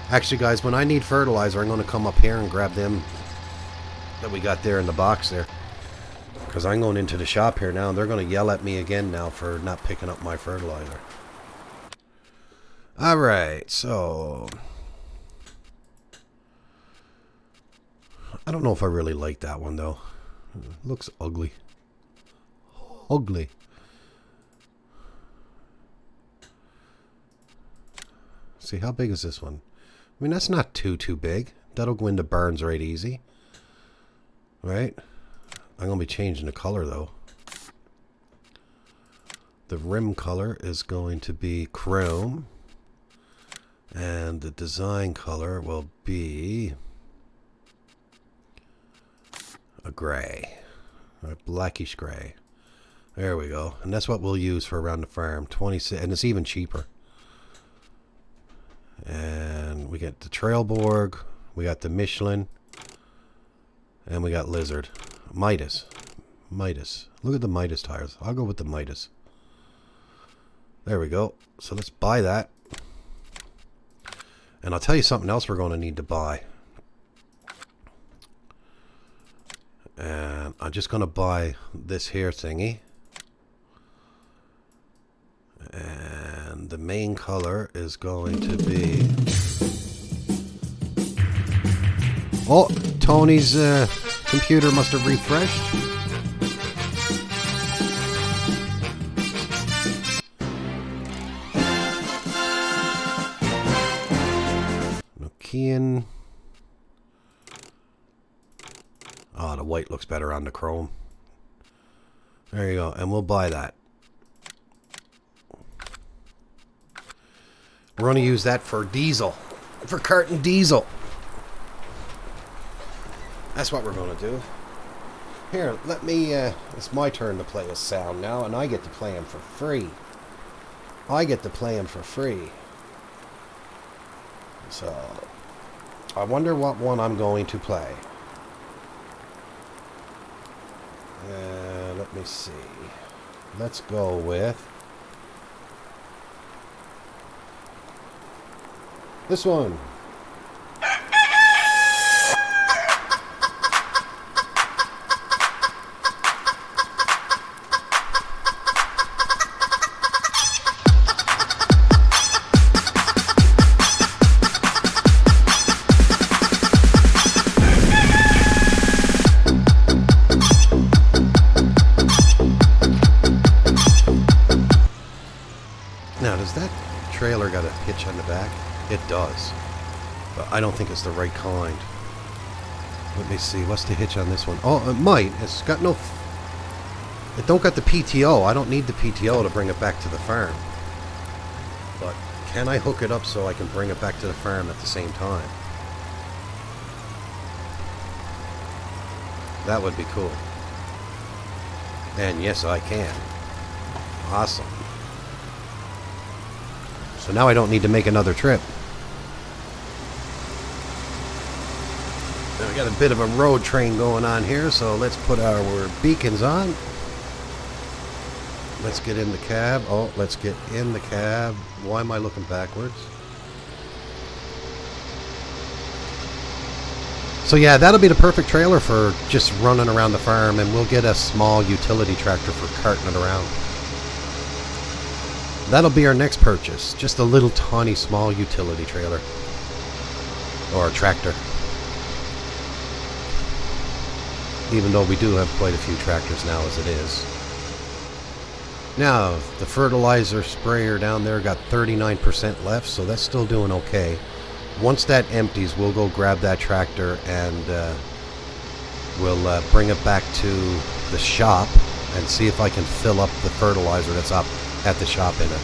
Actually, guys, when I need fertilizer, I'm going to come up here and grab them that we got there in the box there. Because I'm going into the shop here now, and they're going to yell at me again now for not picking up my fertilizer. Alright, so... I don't know if I really like that one, though. It looks ugly. Ugly. See, how big is this one? I mean, that's not too big. That'll go into burns right easy. Right? I'm going to be changing the color, though. The rim color is going to be chrome. And the design color will be a gray. A blackish gray. There we go. And that's what we'll use for around the farm. 26, and it's even cheaper. And we get the Trailborg, we got the Michelin, and we got Lizard. Midas. Midas. Look at the Midas tires. I'll go with the Midas. There we go. So let's buy that. And I'll tell you something else we're going to need to buy. And I'm just going to buy this here thingy. And the main color is going to be... Oh, Tony's computer must have refreshed. Nokian. Oh, the white looks better on the chrome. There you go, and we'll buy that. We're going to use that for diesel. For carton diesel. That's what we're going to do. Here, let me... it's my turn to play a sound now, and I get to play him for free. I get to play him for free. So, I wonder what one I'm going to play. Let me see. Let's go with... this one. Now, does that trailer got a hitch on the back? It does. But I don't think it's the right kind. Let me see. What's the hitch on this one? Oh, it might. It's got no... it don't got the PTO. I don't need the PTO to bring it back to the farm. But can I hook it up so I can bring it back to the farm at the same time? That would be cool. And yes, I can. Awesome. So now I don't need to make another trip. Now we got a bit of a road train going on here, so let's put our beacons on. Let's get in the cab. Oh, let's get in the cab. Why am I looking backwards? So yeah, that'll be the perfect trailer for just running around the farm, and we'll get a small utility tractor for carting it around. That'll be our next purchase. Just a little tiny small utility trailer. Or a tractor. Even though we do have quite a few tractors now as it is. Now, the fertilizer sprayer down there got 39% left, so that's still doing okay. Once that empties, we'll go grab that tractor and we'll bring it back to the shop and see if I can fill up the fertilizer that's up at the shop in it.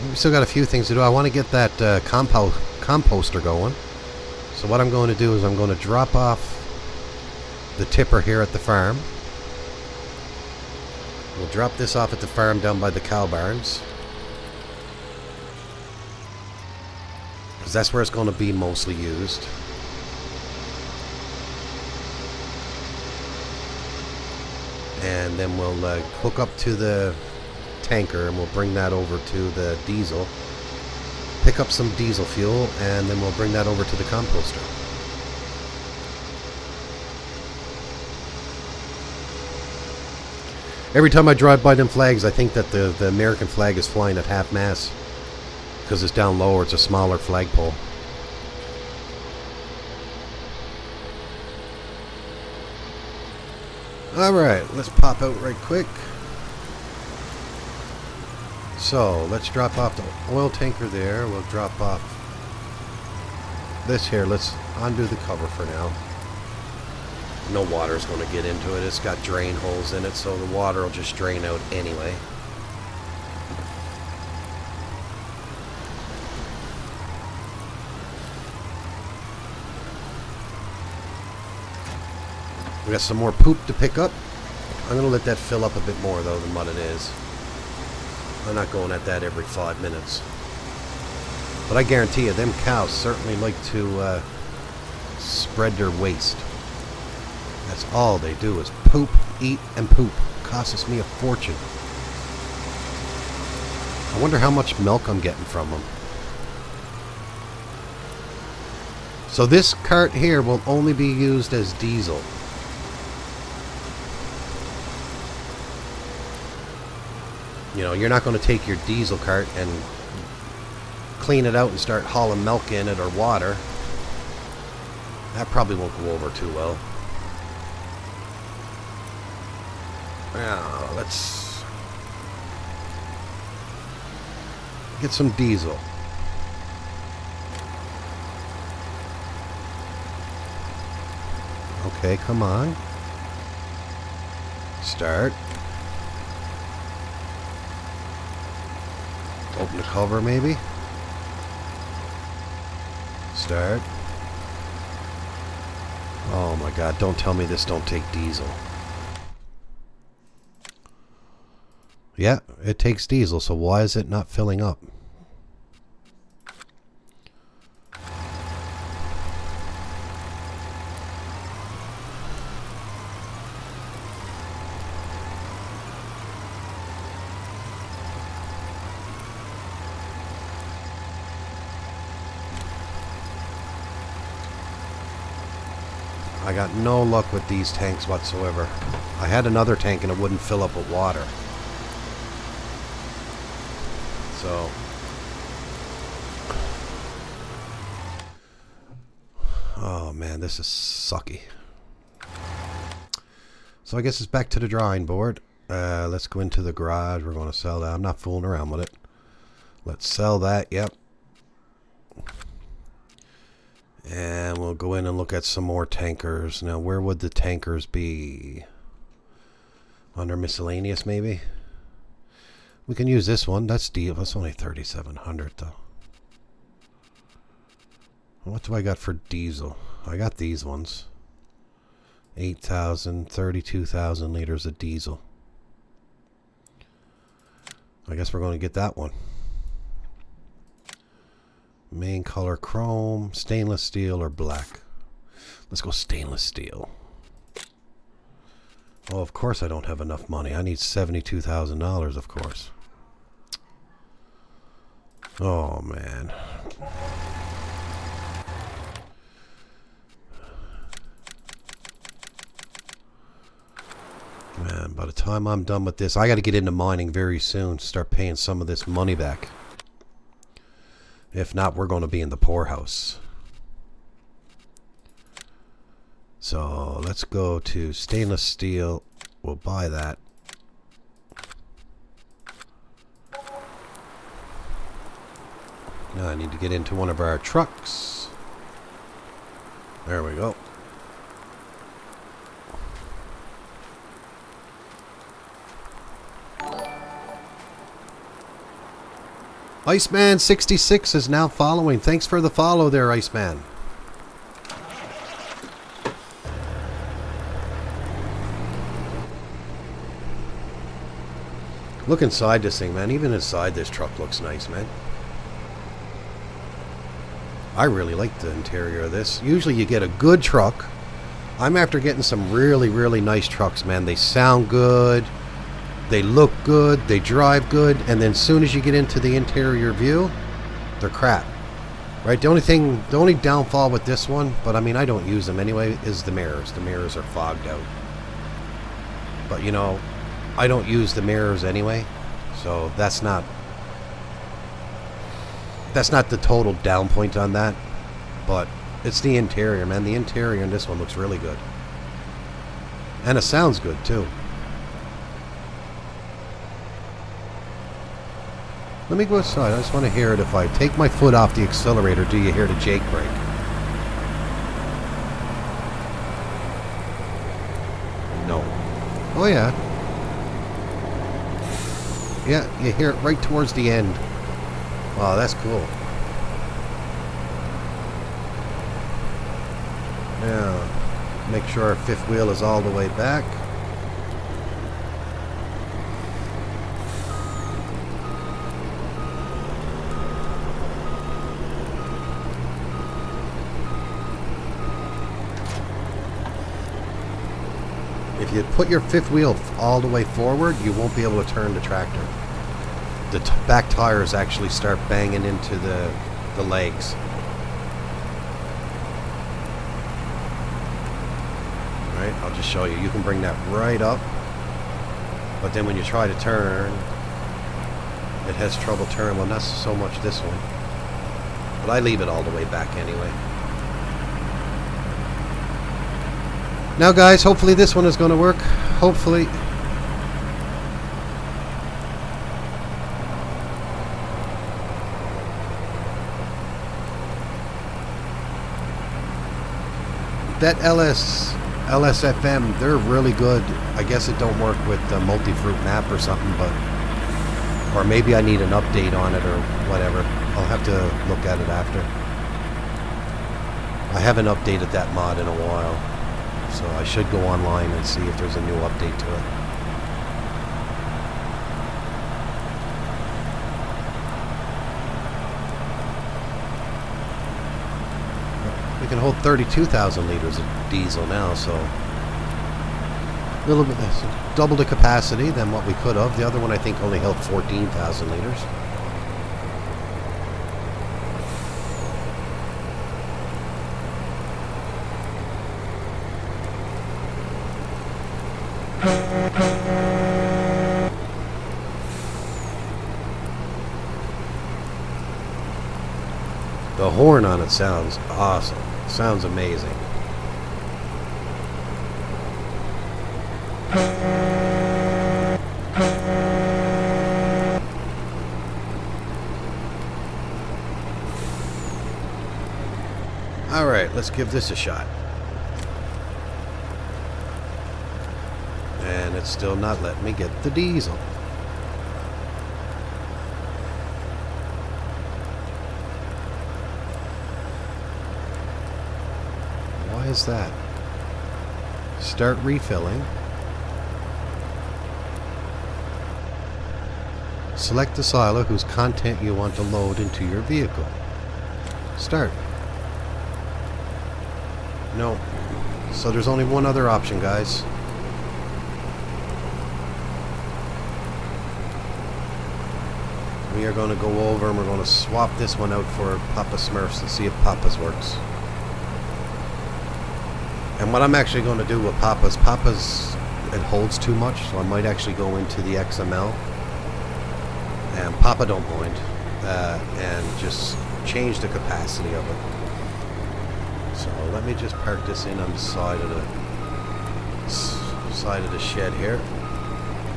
We still got a few things to do. I want to get that composter going. So what I'm going to do is I'm going to drop off the tipper here at the farm. We'll drop this off at the farm down by the cow barns, because that's where it's going to be mostly used. And then we'll hook up to the tanker and we'll bring that over to the diesel, pick up some diesel fuel, and then we'll bring that over to the composter. Every time I drive by them flags, I think that the American flag is flying at half mast, because it's down lower. It's a smaller flagpole. Alright, let's pop out right quick. So, let's drop off the oil tanker there. We'll drop off this here. Let's undo the cover for now. No water is going to get into it. It's got drain holes in it, so the water will just drain out anyway. We got some more poop to pick up. I'm going to let that fill up a bit more, though, than what it is. I'm not going at that every 5 minutes. But I guarantee you, them cows certainly like to spread their waste. That's all they do is poop, eat, and poop. Costs me a fortune. I wonder how much milk I'm getting from them. So this cart here will only be used as diesel. You know, you're not going to take your diesel cart and clean it out and start hauling milk in it or water. That probably won't go over too well. Now, let's get some diesel. Okay, come on. Start. Open the cover, maybe. Start. Oh my God, don't tell me this don't take diesel. Yeah, it takes diesel, so why is it not filling up? I got no luck with these tanks whatsoever. I had another tank and it wouldn't fill up with water. So oh man, this is sucky. So I guess it's back to the drawing board. Let's go into the garage. We're going to sell that. I'm not fooling around with it. Let's sell that. Yep. And we'll go in and look at some more tankers. Now, where would the tankers be? Under miscellaneous, maybe? We can use this one. That's deal. That's only 3,700 though. What do I got for diesel? I got these ones. 8,000, 32,000 liters of diesel. I guess we're going to get that one. Main color chrome, stainless steel, or black. Let's go stainless steel. Oh, of course I don't have enough money. I need $72,000, of course. Oh, man. Man, by the time I'm done with this, I got to get into mining very soon. Start paying some of this money back. If not, we're going to be in the poorhouse. So let's go to stainless steel. We'll buy that. Now I need to get into one of our trucks. There we go. Iceman66 is now following. Thanks for the follow there, Iceman. Look inside this thing, man. Even inside this truck looks nice, man. I really like the interior of this. Usually you get a good truck. I'm after getting some really, really nice trucks, man. They sound good. They look good, they drive good, and then as soon as you get into the interior view, they're crap. Right? The only downfall with this one, but I mean I don't use them anyway, is the mirrors. The mirrors are fogged out. But you know, I don't use the mirrors anyway, so that's not the total down point on that. But it's the interior, man. The interior in this one looks really good. And it sounds good too. Let me go aside. I just want to hear it. If I take my foot off the accelerator, do you hear the Jake brake? No. Oh yeah. Yeah, you hear it right towards the end. Wow, that's cool. Yeah. Make sure our fifth wheel is all the way back. If you put your fifth wheel all the way forward, you won't be able to turn the tractor. The back tires actually start banging into the legs. Right? I'll just show you. You can bring that right up. But then when you try to turn, it has trouble turning. Well, not so much this one. But I leave it all the way back anyway. Now guys, hopefully this one is going to work. Hopefully. That LSFM, they're really good. I guess it don't work with the multi-fruit map or something, but... Or maybe I need an update on it or whatever. I'll have to look at it after. I haven't updated that mod in a while. So I should go online and see if there's a new update to it. We can hold 32,000 liters of diesel now, so a little bit double the capacity than what we could have. The other one I think only held 14,000 liters. The horn on it sounds awesome. Sounds amazing. Alright, let's give this a shot. And it's still not letting me get the diesel. is that? Start refilling. Select the silo whose content you want to load into your vehicle. Start. No. So there's only one other option, guys. We are going to go over and we're going to swap this one out for Papa Smurfs and see if Papa's works. And what I'm actually going to do with Papa's, it holds too much, so I might actually go into the XML. And Papa don't mind. And just change the capacity of it. So let me just park this in on the side of the shed here.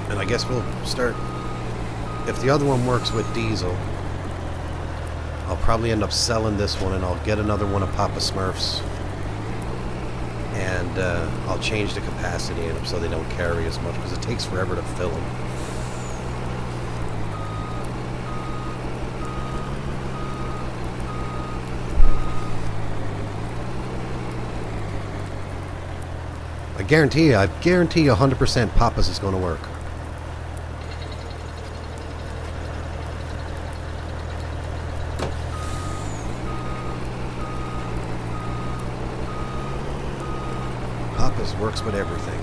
And I guess we'll start. If the other one works with diesel, I'll probably end up selling this one and I'll get another one of Papa Smurfs. And I'll change the capacity in them so they don't carry as much because it takes forever to fill them. I guarantee you 100% Papa's is going to work. Papa's works with everything.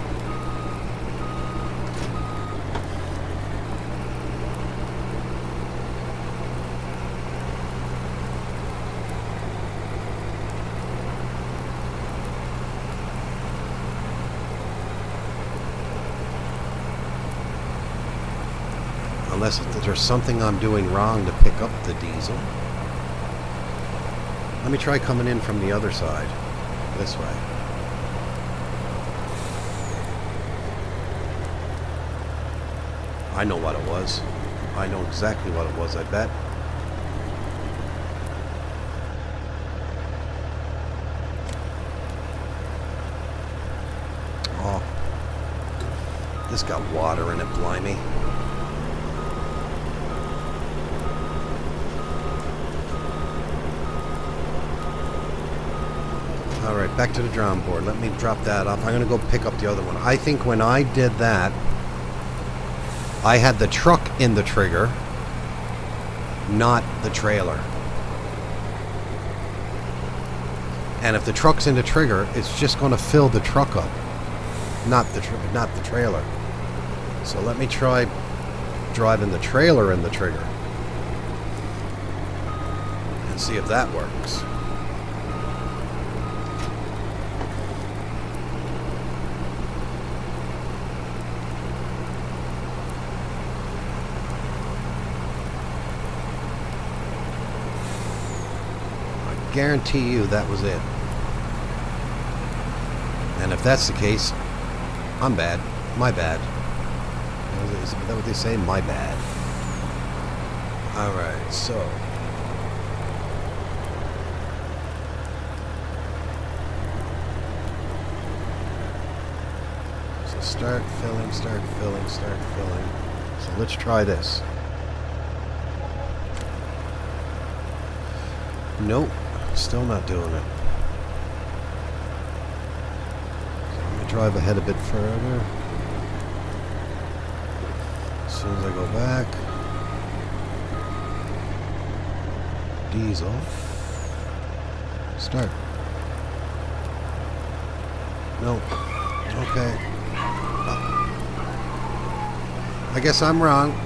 Unless there's something I'm doing wrong to pick up the diesel. Let me try coming in from the other side. This way. I know what it was. I know exactly what it was, I bet. Oh. This got water in it, blimey. Alright, back to the drawing board. Let me drop that off. I'm going to go pick up the other one. I think when I did that, I had the truck in the trigger, not the trailer. And if the truck's in the trigger, it's just going to fill the truck up, not the trailer. So let me try driving the trailer in the trigger and see if that works. Guarantee you that was it. And if that's the case, I'm bad. My bad. Is that what they say? My bad. Alright, so start filling, start filling, start filling. So let's try this. Nope. Still not doing it. So let me drive ahead a bit further. As soon as I go back. Diesel. Start. Nope. Okay. I guess I'm wrong.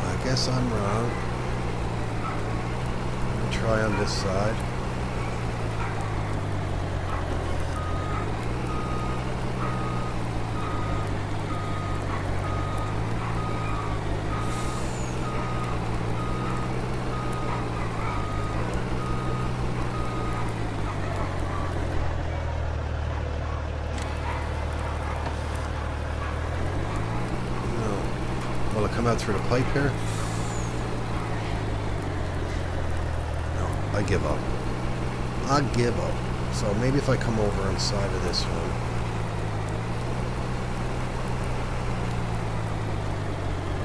I guess I'm wrong. Let me try on this side. No. Will it come out through the pipe here? I give up. I give up. So maybe if I come over on the side of this one.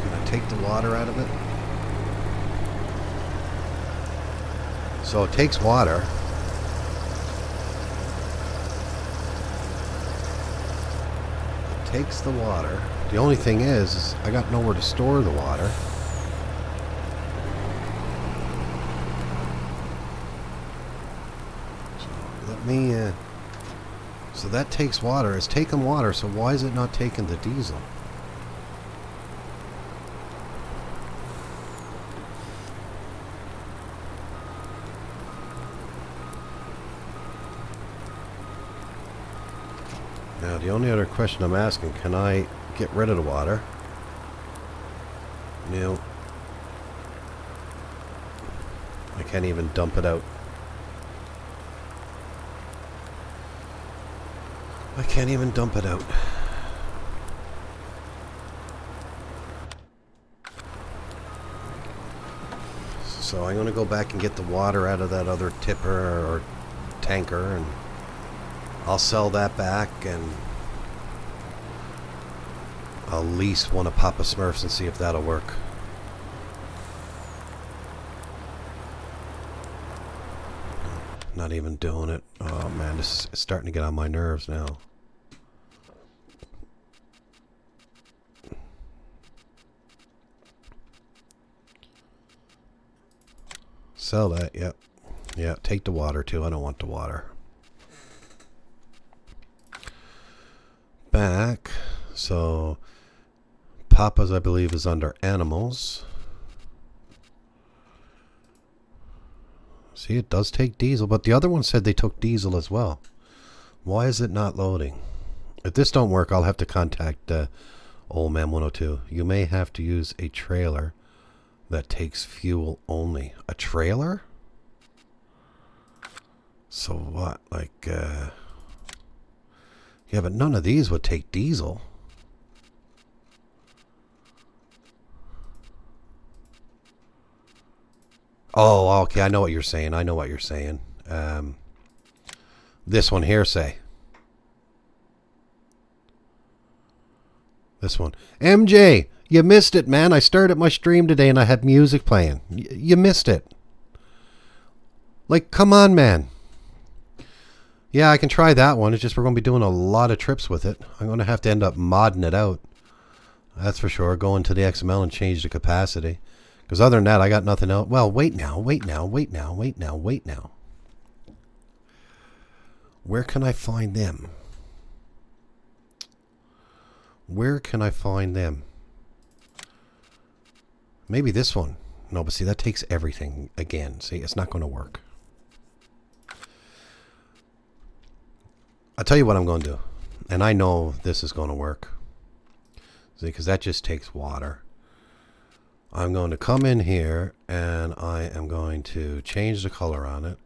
Can I take the water out of it? So it takes water. It takes the water. The only thing is I got nowhere to store the water. So let me... so that takes water. It's taking water, so why is it not taking the diesel? Now, the only other question I'm asking, can I get rid of the water? No. I can't even dump it out. I can't even dump it out. So I'm going to go back and get the water out of that other tipper or tanker, and I'll sell that back, and I'll lease one of Papa Smurf's and see if that'll work. Not even doing it. Oh man, this is starting to get on my nerves now. Sell that, yep. Yeah, take the water too. I don't want the water. Back. So Papa's, I believe, is under animals. See, it does take diesel, but the other one said they took diesel as well. Why is it not loading? If this don't work, I'll have to contact Old Man 102. You may have to use a trailer that takes fuel only. A trailer? So what? Like, yeah, but none of these would take diesel. Oh, okay, I know what you're saying. I know what you're saying. This one here, say. This one. MJ, you missed it, man. I started my stream today and I had music playing. You missed it. Like, come on, man. Yeah, I can try that one. It's just we're going to be doing a lot of trips with it. I'm going to have to end up modding it out. That's for sure. Go into the XML and change the capacity. Because other than that, I got nothing else. Well, wait now, wait now, wait now, wait now, wait now. Where can I find them? Where can I find them? Maybe this one. No, but see, that takes everything again. See, it's not going to work. I'll tell you what I'm going to do. And I know this is going to work. See, because that just takes water. I'm going to come in here and I am going to change the color on it.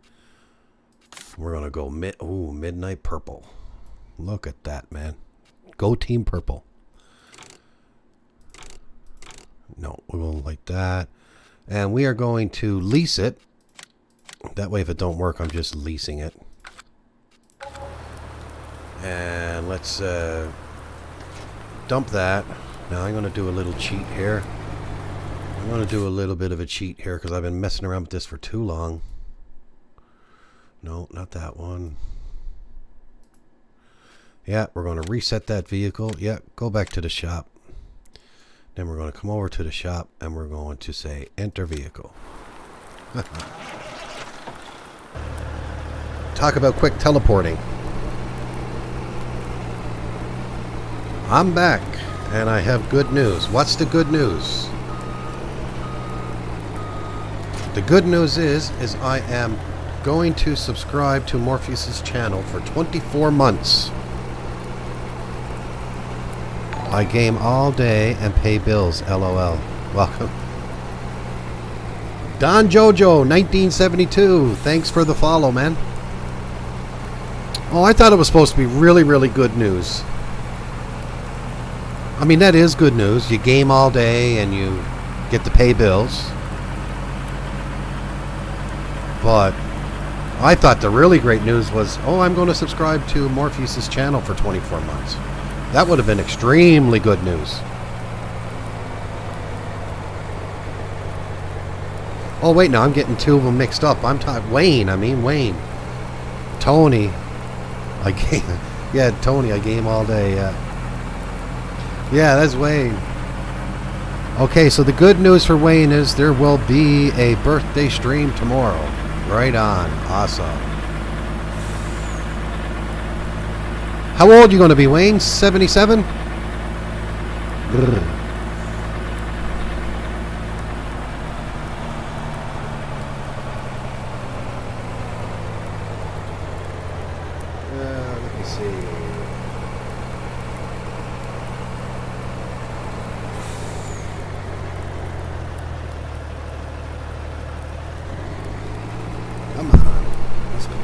We're going to go midnight purple. Look at that, man. Go team purple. No, we're going like that. And we are going to lease it. That way if it don't work, I'm just leasing it. And let's dump that. Now I'm going to do a little cheat here. I'm going to do a little bit of a cheat here because I've been messing around with this for too long. No, not that one. Yeah, we're going to reset that vehicle. Yeah, go back to the shop. Then we're going to come over to the shop and we're going to say enter vehicle. Talk about quick teleporting. I'm back and I have good news. What's the good news? The good news is I am going to subscribe to Morpheus's channel for 24 months. I game all day and pay bills, LOL. Welcome. Don Jojo, 1972. Thanks for the follow, man. Oh, I thought it was supposed to be really, really good news. I mean, that is good news. You game all day and you get to pay bills. But I thought the really great news was, oh, I'm going to subscribe to Morpheus's channel for 24 months. That would have been extremely good news. Oh, wait, no, I'm getting two of them mixed up. Wayne. Tony. Tony, I game all day, Yeah, that's Wayne. Okay, so the good news for Wayne is there will be a birthday stream tomorrow. Right on. Awesome. How old are you going to be, Wayne? 77? Let me see. Come on. Let's go.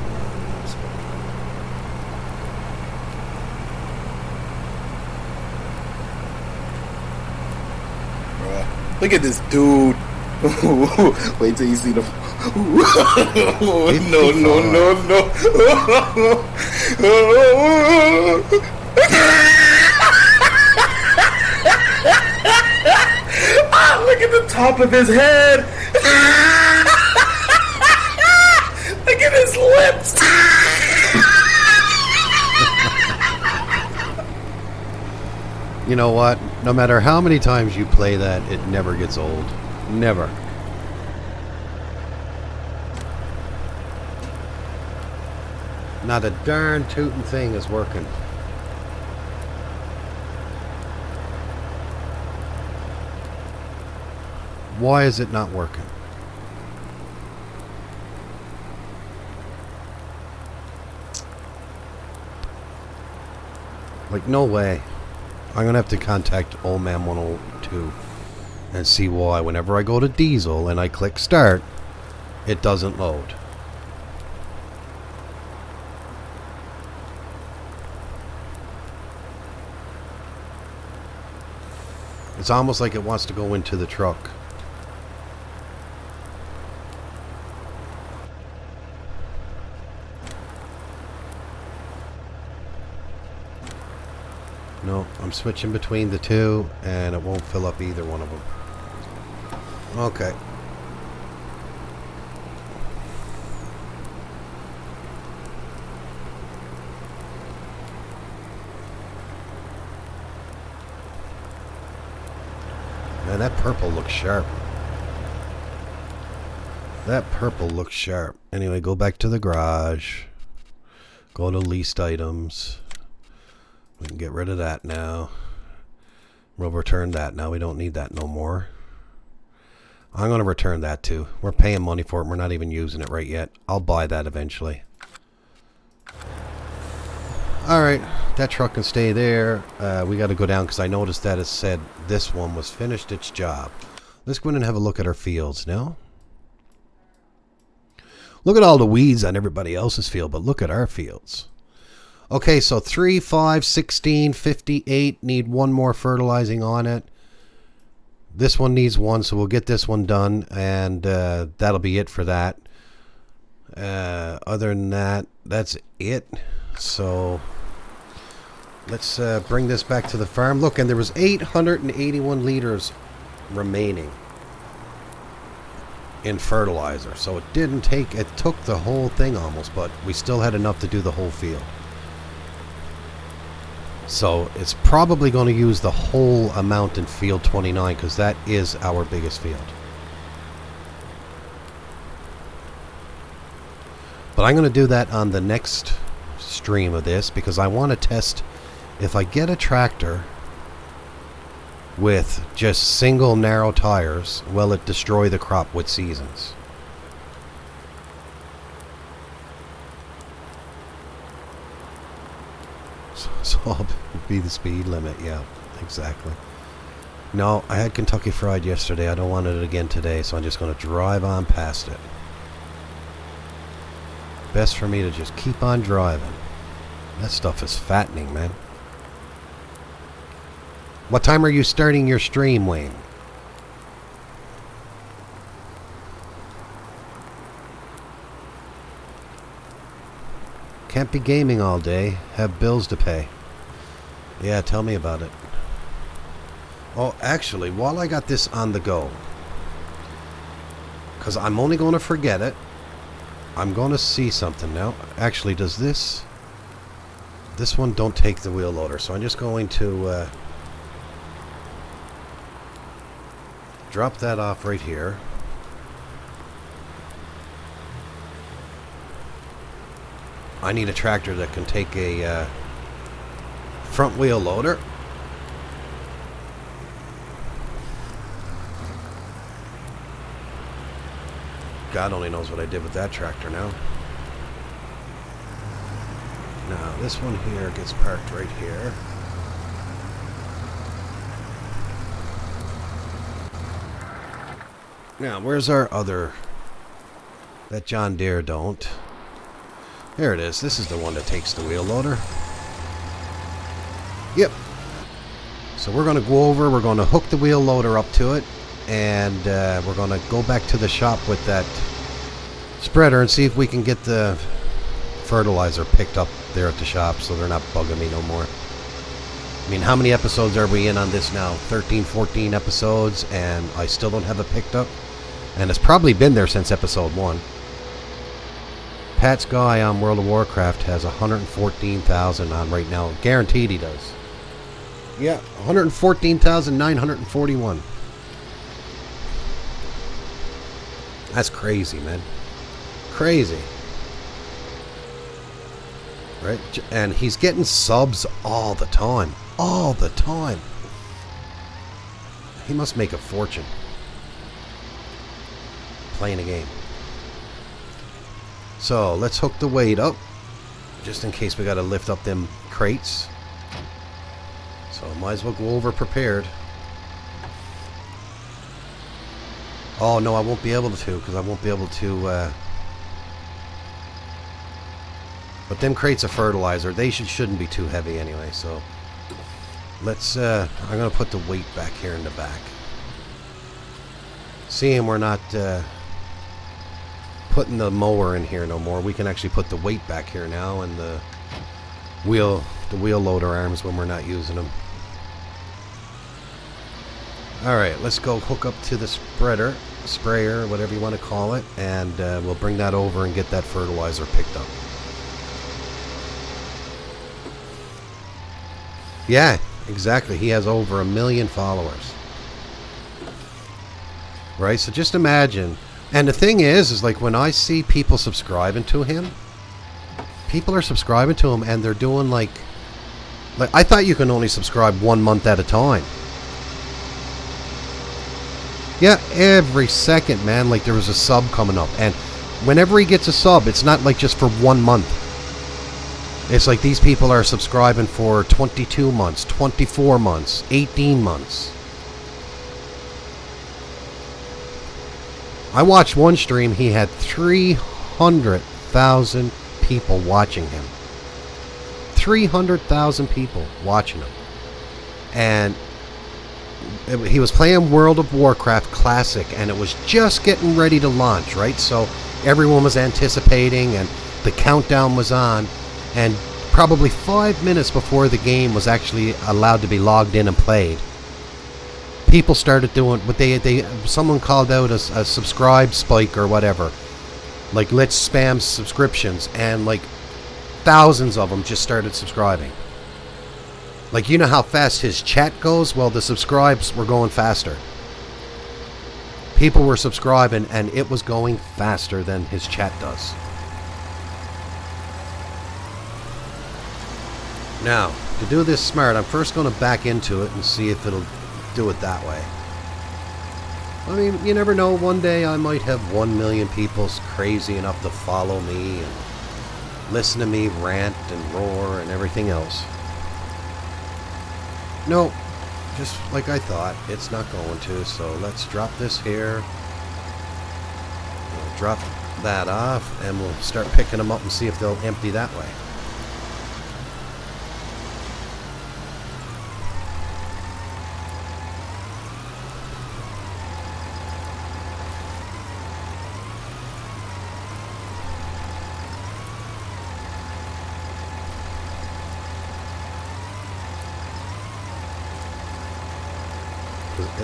Look at this dude. Wait till you see the. No. Look at the top of his head. Look at his lips. You know what? No matter how many times you play that, it never gets old. Never. Not a darn tootin' thing is working. Why is it not working? Like, no way. I'm going to have to contact Old Man 102 and see why whenever I go to diesel and I click start, it doesn't load. It's almost like it wants to go into the truck. No, I'm switching between the two, and it won't fill up either one of them. Okay. Man, that purple looks sharp. That purple looks sharp. Anyway, go back to the garage. Go to leased items. We can get rid of that now. We'll return that now. We don't need that no more. I'm going to return that too. We're paying money for it. We're not even using it right yet. I'll buy that eventually. Alright. That truck can stay there. We got to go down because I noticed that it said this one was finished its job. Let's go in and have a look at our fields now. Look at all the weeds on everybody else's field, but look at our fields. Okay, so 3, 5, 16, 58 need one more fertilizing on it. This one needs one, so we'll get this one done, and that'll be it for that. Other than that, that's it. So let's bring this back to the farm. Look, and there was 881 liters remaining in fertilizer. So it didn't take, it took the whole thing almost, but we still had enough to do the whole field. So it's probably going to use the whole amount in field 29 because that is our biggest field. But I'm going to do that on the next stream of this because I want to test if I get a tractor with just single narrow tires, will it destroy the crop with seasons? So I'll be the speed limit. Yeah, exactly. No, I had Kentucky Fried yesterday. I don't want it again today, so I'm just going to drive on past it. Best for me to just keep on driving. That stuff is fattening, man. What time are you starting your stream, Wayne? Can't be gaming all day. Have bills to pay. Yeah, tell me about it. Oh, actually, while I got this on the go, Because I'm only going to forget it. I'm going to see something now. Actually, does this... This one don't take the wheel loader, so I'm just going to drop that off right here. I need a tractor that can take a front wheel loader. God only knows what I did with that tractor now. Now, this one here gets parked right here. Now, where's our other... That John Deere don't. There it is. This is the one that takes the wheel loader. Yep. So we're going to go over, we're going to hook the wheel loader up to it, and we're going to go back to the shop with that spreader and see if we can get the fertilizer picked up there at the shop so they're not bugging me no more. I mean, how many episodes are we in on this now? 13, 14 episodes, and I still don't have it picked up. And it's probably been there since episode 1. Pat's guy on World of Warcraft has 114,000 on right now. Guaranteed he does. Yeah, 114,941. That's crazy, man. Crazy. Right? And he's getting subs all the time. All the time. He must make a fortune playing a game. So, let's hook the weight up. Just in case we got to lift up them crates. So, might as well go over prepared. Oh, no, I won't be able to, because I won't be able to... But them crates of fertilizer, they shouldn't be too heavy anyway, so... Let's, I'm going to put the weight back here in the back. Seeing we're not, putting the mower in here no more, we can actually put the weight back here now, and the wheel loader arms when we're not using them. Alright, let's go hook up to the sprayer, whatever you want to call it, and we'll bring that over and get that fertilizer picked up. Yeah, exactly. He has over 1 million followers. Right? So just imagine. And the thing is like when I see people subscribing to him, people are subscribing to him and they're doing like I thought you can only subscribe 1 month at a time. Yeah, every second, man, like there was a sub coming up. And whenever he gets a sub, it's not like just for 1 month. It's like these people are subscribing for 22 months, 24 months, 18 months. I watched one stream, he had 300,000 people watching him. 300,000 people watching him. And he was playing World of Warcraft Classic, and it was just getting ready to launch, right? So everyone was anticipating, and the countdown was on. And probably 5 minutes before the game was actually allowed to be logged in and played, people started doing what someone called out a subscribe spike or whatever. Like, let's spam subscriptions, and like thousands of them just started subscribing. Like, you know how fast his chat goes? Well, the subscribes were going faster. People were subscribing, and it was going faster than his chat does. Now, to do this smart, I'm first going to back into it and see if it'll do it that way. I mean, you never know. One day I might have 1 million people crazy enough to follow me and listen to me rant and roar and everything else. No, just like I thought, it's not going to. So let's drop this here. We'll drop that off, and we'll start picking them up and see if they'll empty that way.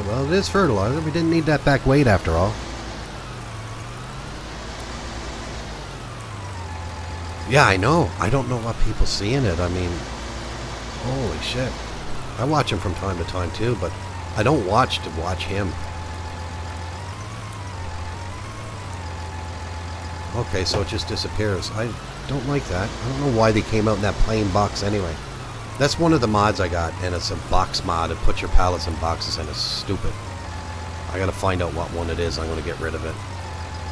Well, it is fertilizer. We didn't need that back weight after all. Yeah, I know. I don't know what people see in it. I mean, holy shit. I watch him from time to time too, but I don't watch to watch him. Okay, so it just disappears. I don't like that. I don't know why they came out in that plain box anyway. That's one of the mods I got, and it's a box mod. It puts your pallets in boxes, and it's stupid. I gotta find out what one it is. I'm gonna get rid of it.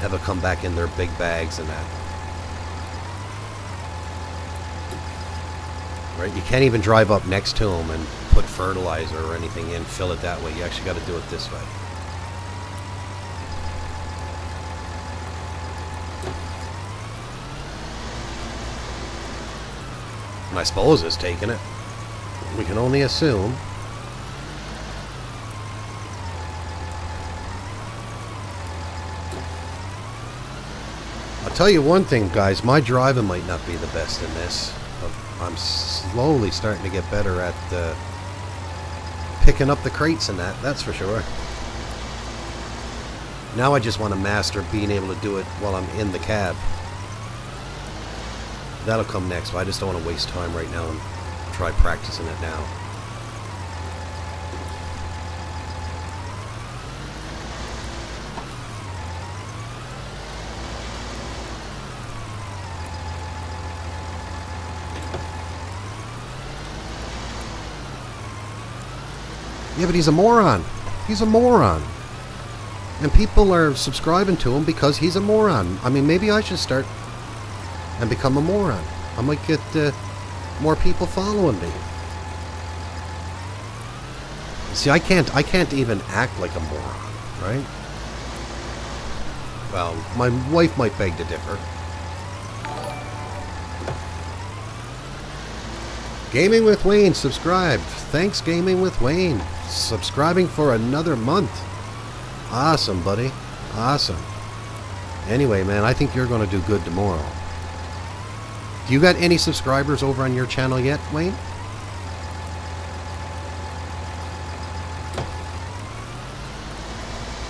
Have it come back in their big bags and that. Right? You can't even drive up next to them and put fertilizer or anything in, fill it that way. You actually got to do it this way. And I suppose it's taking it. We can only assume. I'll tell you one thing, guys. My driving might not be the best in this. I'm slowly starting to get better at picking up the crates and that's for sure. Now I just want to master being able to do it while I'm in the cab. That'll come next, but I just don't want to waste time right now and try practicing it now. Yeah, but he's a moron. He's a moron. And people are subscribing to him because he's a moron. I mean, maybe I should start and become a moron. I might get more people following me. See, I can't even act like a moron, right? Well, my wife might beg to differ. Gaming with Wayne subscribed. Thanks, Gaming with Wayne. Subscribing for another month. Awesome, buddy. Awesome. Anyway, man, I think you're going to do good tomorrow. Do you got any subscribers over on your channel yet, Wayne?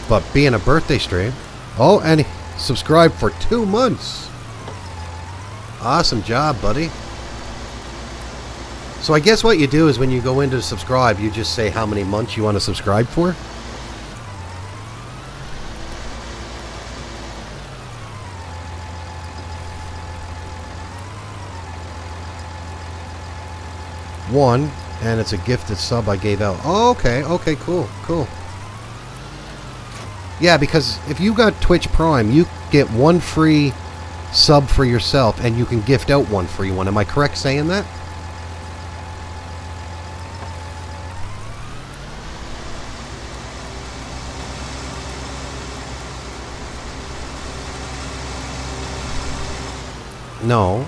But being a birthday stream. Oh, and he subscribed for 2 months. Awesome job, buddy. So I guess what you do is when you go in to subscribe, you just say how many months you want to subscribe for. One, and it's a gifted sub I gave out. Oh, okay, okay, cool, cool. Yeah, because if you got Twitch Prime, you get 1 free sub for yourself, and you can gift out 1 free one. Am I correct saying that? No.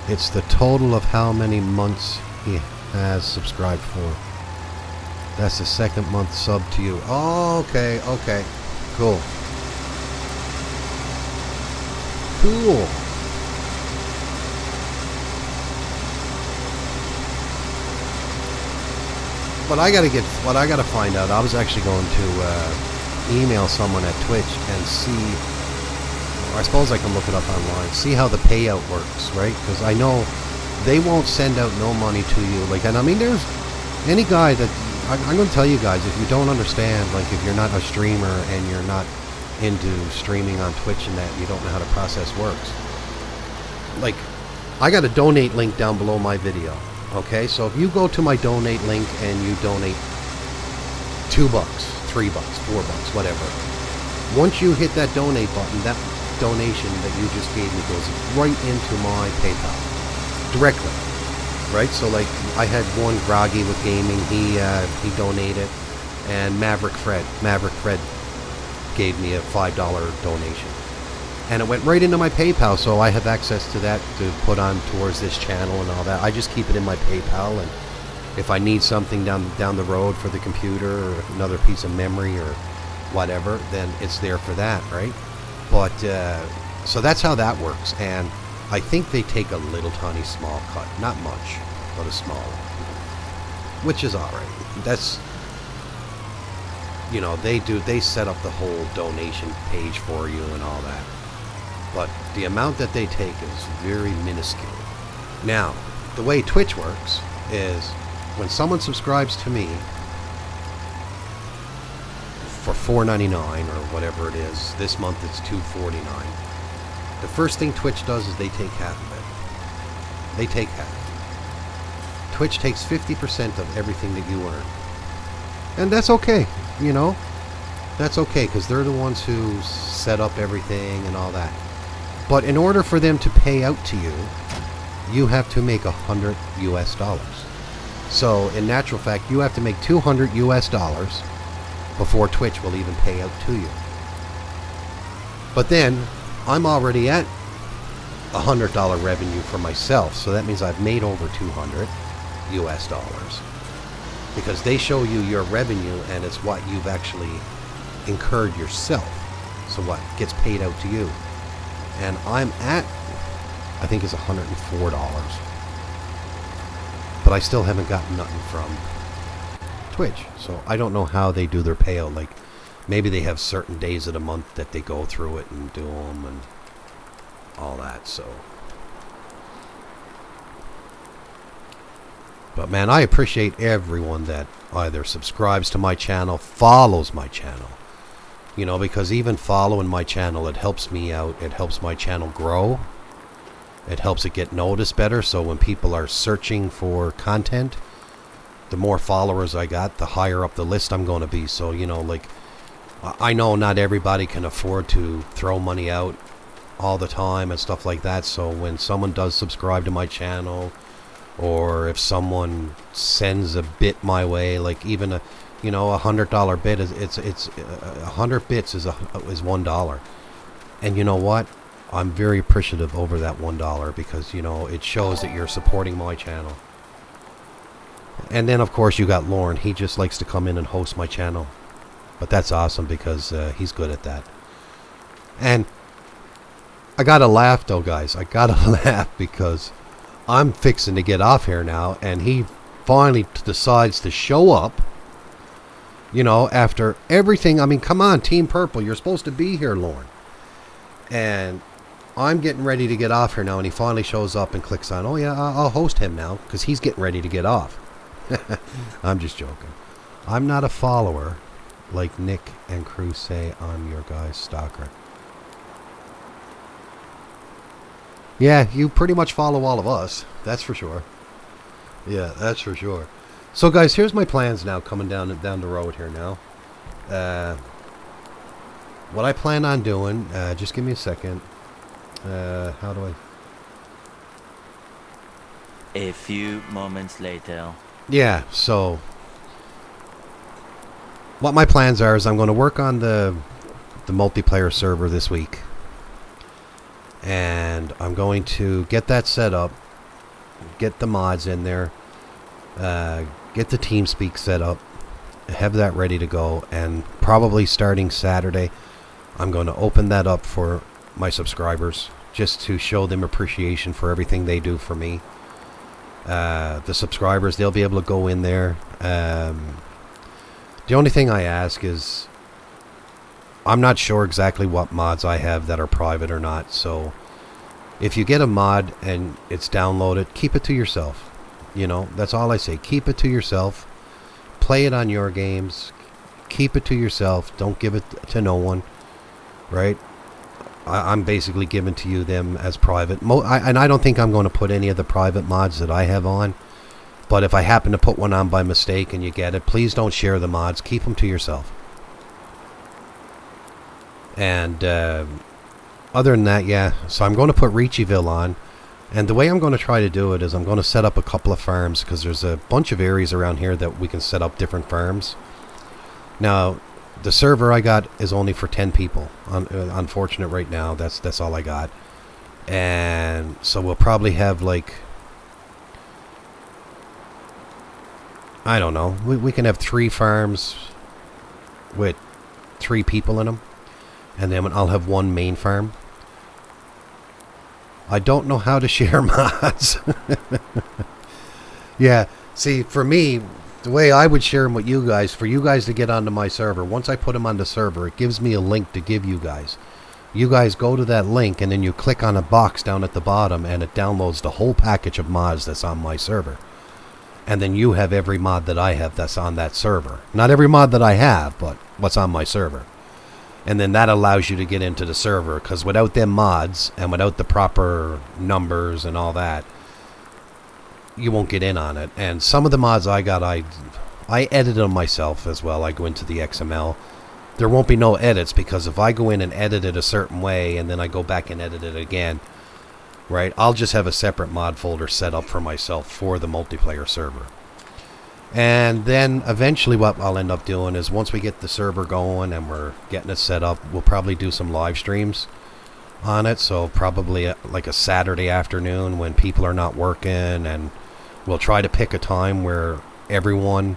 It's the total of how many months he has subscribed for. That's the 2nd month sub to you. Oh, okay, okay. Cool. Cool. What I gotta find out, I was actually going to email someone at Twitch and see, or I suppose I can look it up online, see how the payout works, right? Because I know they won't send out no money to you. Like, and I mean, there's any guy that, I'm going to tell you guys, if you don't understand, like if you're not a streamer and you're not into streaming on Twitch and that, you don't know how the process works. Like, I got a donate link down below my video, okay? So if you go to my donate link and you donate $2, $3, $4, whatever, once you hit that donate button, that donation that you just gave me goes right into my PayPal directly, right? So like I had one Groggy with gaming, he donated, and Maverick Fred gave me a $5 donation, and it went right into my PayPal, so I have access to that to put on towards this channel and all that. I just keep it in my PayPal, and if I need something down the road for the computer or another piece of memory or whatever, then it's there for that, right? But so that's how that works, and I think they take a little tiny small cut, not much, but a small one, which is all right. That's, you know, they set up the whole donation page for you and all that. But the amount that they take is very minuscule. Now, the way Twitch works is when someone subscribes to me for $4.99 or whatever it is, this month it's $2.49. The first thing Twitch does is they take half of it. They take half. Twitch takes 50% of everything that you earn. And that's okay, you know? That's okay, because they're the ones who set up everything and all that. But in order for them to pay out to you, you have to make $100 US. So, in natural fact, you have to make $200 US before Twitch will even pay out to you. But then, I'm already at $100 revenue for myself, so that means I've made over $200 US, because they show you your revenue and it's what you've actually incurred yourself, so what gets paid out to you. And I'm at, I think it's $104, but I still haven't gotten nothing from Twitch, so I don't know how they do their payout. Like, maybe they have certain days of the month that they go through it and do them and all that. So, but man, I appreciate everyone that either subscribes to my channel, follows my channel, you know, because even following my channel, it helps me out. It helps my channel grow. It helps it get noticed better. So when people are searching for content, the more followers I got, the higher up the list I'm going to be. So, you know, like, I know not everybody can afford to throw money out all the time and stuff like that. So when someone does subscribe to my channel, or if someone sends a bit my way, like even a, you know, $100 bit is it's 100 bits is $1. And you know what? I'm very appreciative over that $1, because, you know, it shows that you're supporting my channel. And then of course you got Lauren. He just likes to come in and host my channel, but that's awesome because he's good at that. And I gotta laugh though, guys. I gotta laugh because I'm fixing to get off here now, and he finally decides to show up. You know, after everything. I mean, come on, Team Purple. You're supposed to be here, Lauren. And I'm getting ready to get off here now, and he finally shows up and clicks on, oh yeah, I'll host him now, because he's getting ready to get off. I'm just joking. I'm not a follower like Nick and crew say I'm your guy's stalker. Yeah, you pretty much follow all of us. That's for sure. Yeah, that's for sure. So guys, here's my plans now, coming down the road here now. What I plan on doing, just give me a second. How do I... A few moments later. Yeah, so what my plans are is I'm going to work on the multiplayer server this week. And I'm going to get that set up, get the mods in there, get the TeamSpeak set up, have that ready to go, and probably starting Saturday, I'm going to open that up for my subscribers, just to show them appreciation for everything they do for me. The subscribers, they'll be able to go in there. The only thing I ask is, I'm not sure exactly what mods I have that are private or not, so if you get a mod and it's downloaded, keep it to yourself. You know, that's all I say. Keep it to yourself. Play it on your games. Keep it to yourself. Don't give it to no one, right? I'm basically giving to you them as private. And I don't think I'm going to put any of the private mods that I have on. But if I happen to put one on by mistake and you get it, please don't share the mods. Keep them to yourself. And other than that, yeah. So I'm going to put Ricciville on. And the way I'm going to try to do it is I'm going to set up a couple of farms, because there's a bunch of areas around here that we can set up different farms. Now, the server I got is only for 10 people. Unfortunate right now. That's all I got. And so we'll probably have, like, I don't know. We can have 3 farms with 3 people in them. And then I'll have 1 main farm. I don't know how to share mods. Yeah, see, for me, the way I would share them with you guys, for you guys to get onto my server, once I put them on the server, it gives me a link to give you guys. You guys go to that link and then you click on a box down at the bottom and it downloads the whole package of mods that's on my server. And then you have every mod that I have that's on that server. Not every mod that I have, but what's on my server. And then that allows you to get into the server, because without them mods and without the proper numbers and all that, you won't get in on it. And some of the mods I got, I edited them myself as well. I go into the XML. There won't be no edits, because if I go in and edit it a certain way and then I go back and edit it again, right, I'll just have a separate mod folder set up for myself for the multiplayer server. And then eventually what I'll end up doing is, once we get the server going and we're getting it set up, we'll probably do some live streams on it. So probably like a Saturday afternoon when people are not working, and we'll try to pick a time where everyone,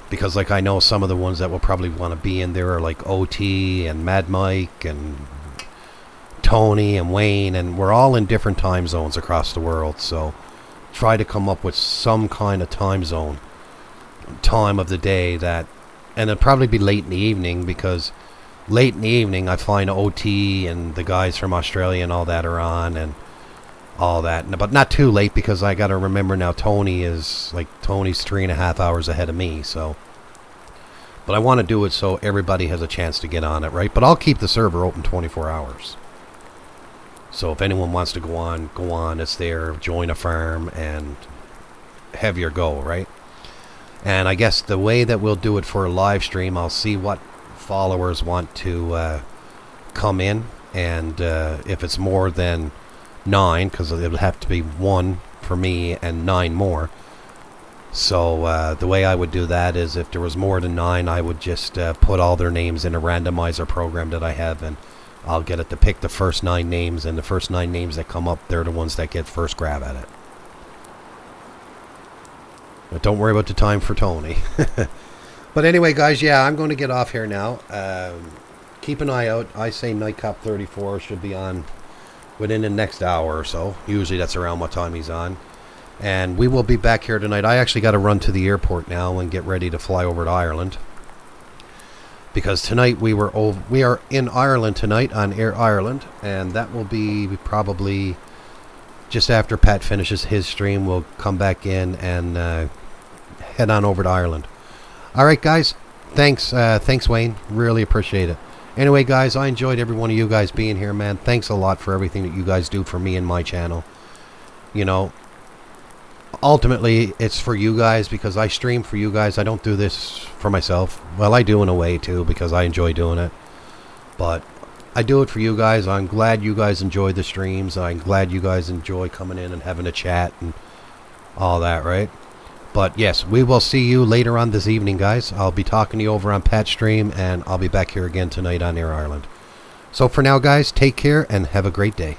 because like I know some of the ones that will probably want to be in there are like OT and Mad Mike and Tony and Wayne, and we're all in different time zones across the world. So try to come up with some kind of time zone, time of the day that, and it'll probably be late in the evening, because late in the evening I find OT and the guys from Australia and all that are on and all that, but not too late, because I got to remember now Tony's 3.5 hours ahead of me. So, but I want to do it so everybody has a chance to get on it, right? But I'll keep the server open 24 hours. So if anyone wants to go on, it's there, join a farm and have your go, right? And I guess the way that we'll do it for a live stream, I'll see what followers want to come in, and if it's more than 9, because it'll have to be 1 for me and 9 more. So the way I would do that is, if there was more than 9, I would just put all their names in a randomizer program that I have, and I'll get it to pick the first 9 names, and the first 9 names that come up, they're the ones that get first grab at it. But don't worry about the time for Tony. But anyway, guys, yeah, I'm going to get off here now. Keep an eye out. I say Nightcop 34 should be on within the next hour or so. Usually that's around what time he's on. And we will be back here tonight. I actually got to run to the airport now and get ready to fly over to Ireland, because tonight we are in Ireland tonight on Air Ireland, and that will be probably just after Pat finishes his stream. We'll come back in and head on over to Ireland. All right, guys. Thanks, Wayne. Really appreciate it. Anyway, guys, I enjoyed every one of you guys being here, man. Thanks a lot for everything that you guys do for me and my channel. You know, ultimately, it's for you guys, because I stream for you guys. I don't do this for myself. Well, I do in a way, too, because I enjoy doing it. But I do it for you guys. I'm glad you guys enjoy the streams. I'm glad you guys enjoy coming in and having a chat and all that, right? But yes, we will see you later on this evening, guys. I'll be talking to you over on Pat's stream, and I'll be back here again tonight on Air Ireland. So for now, guys, take care and have a great day.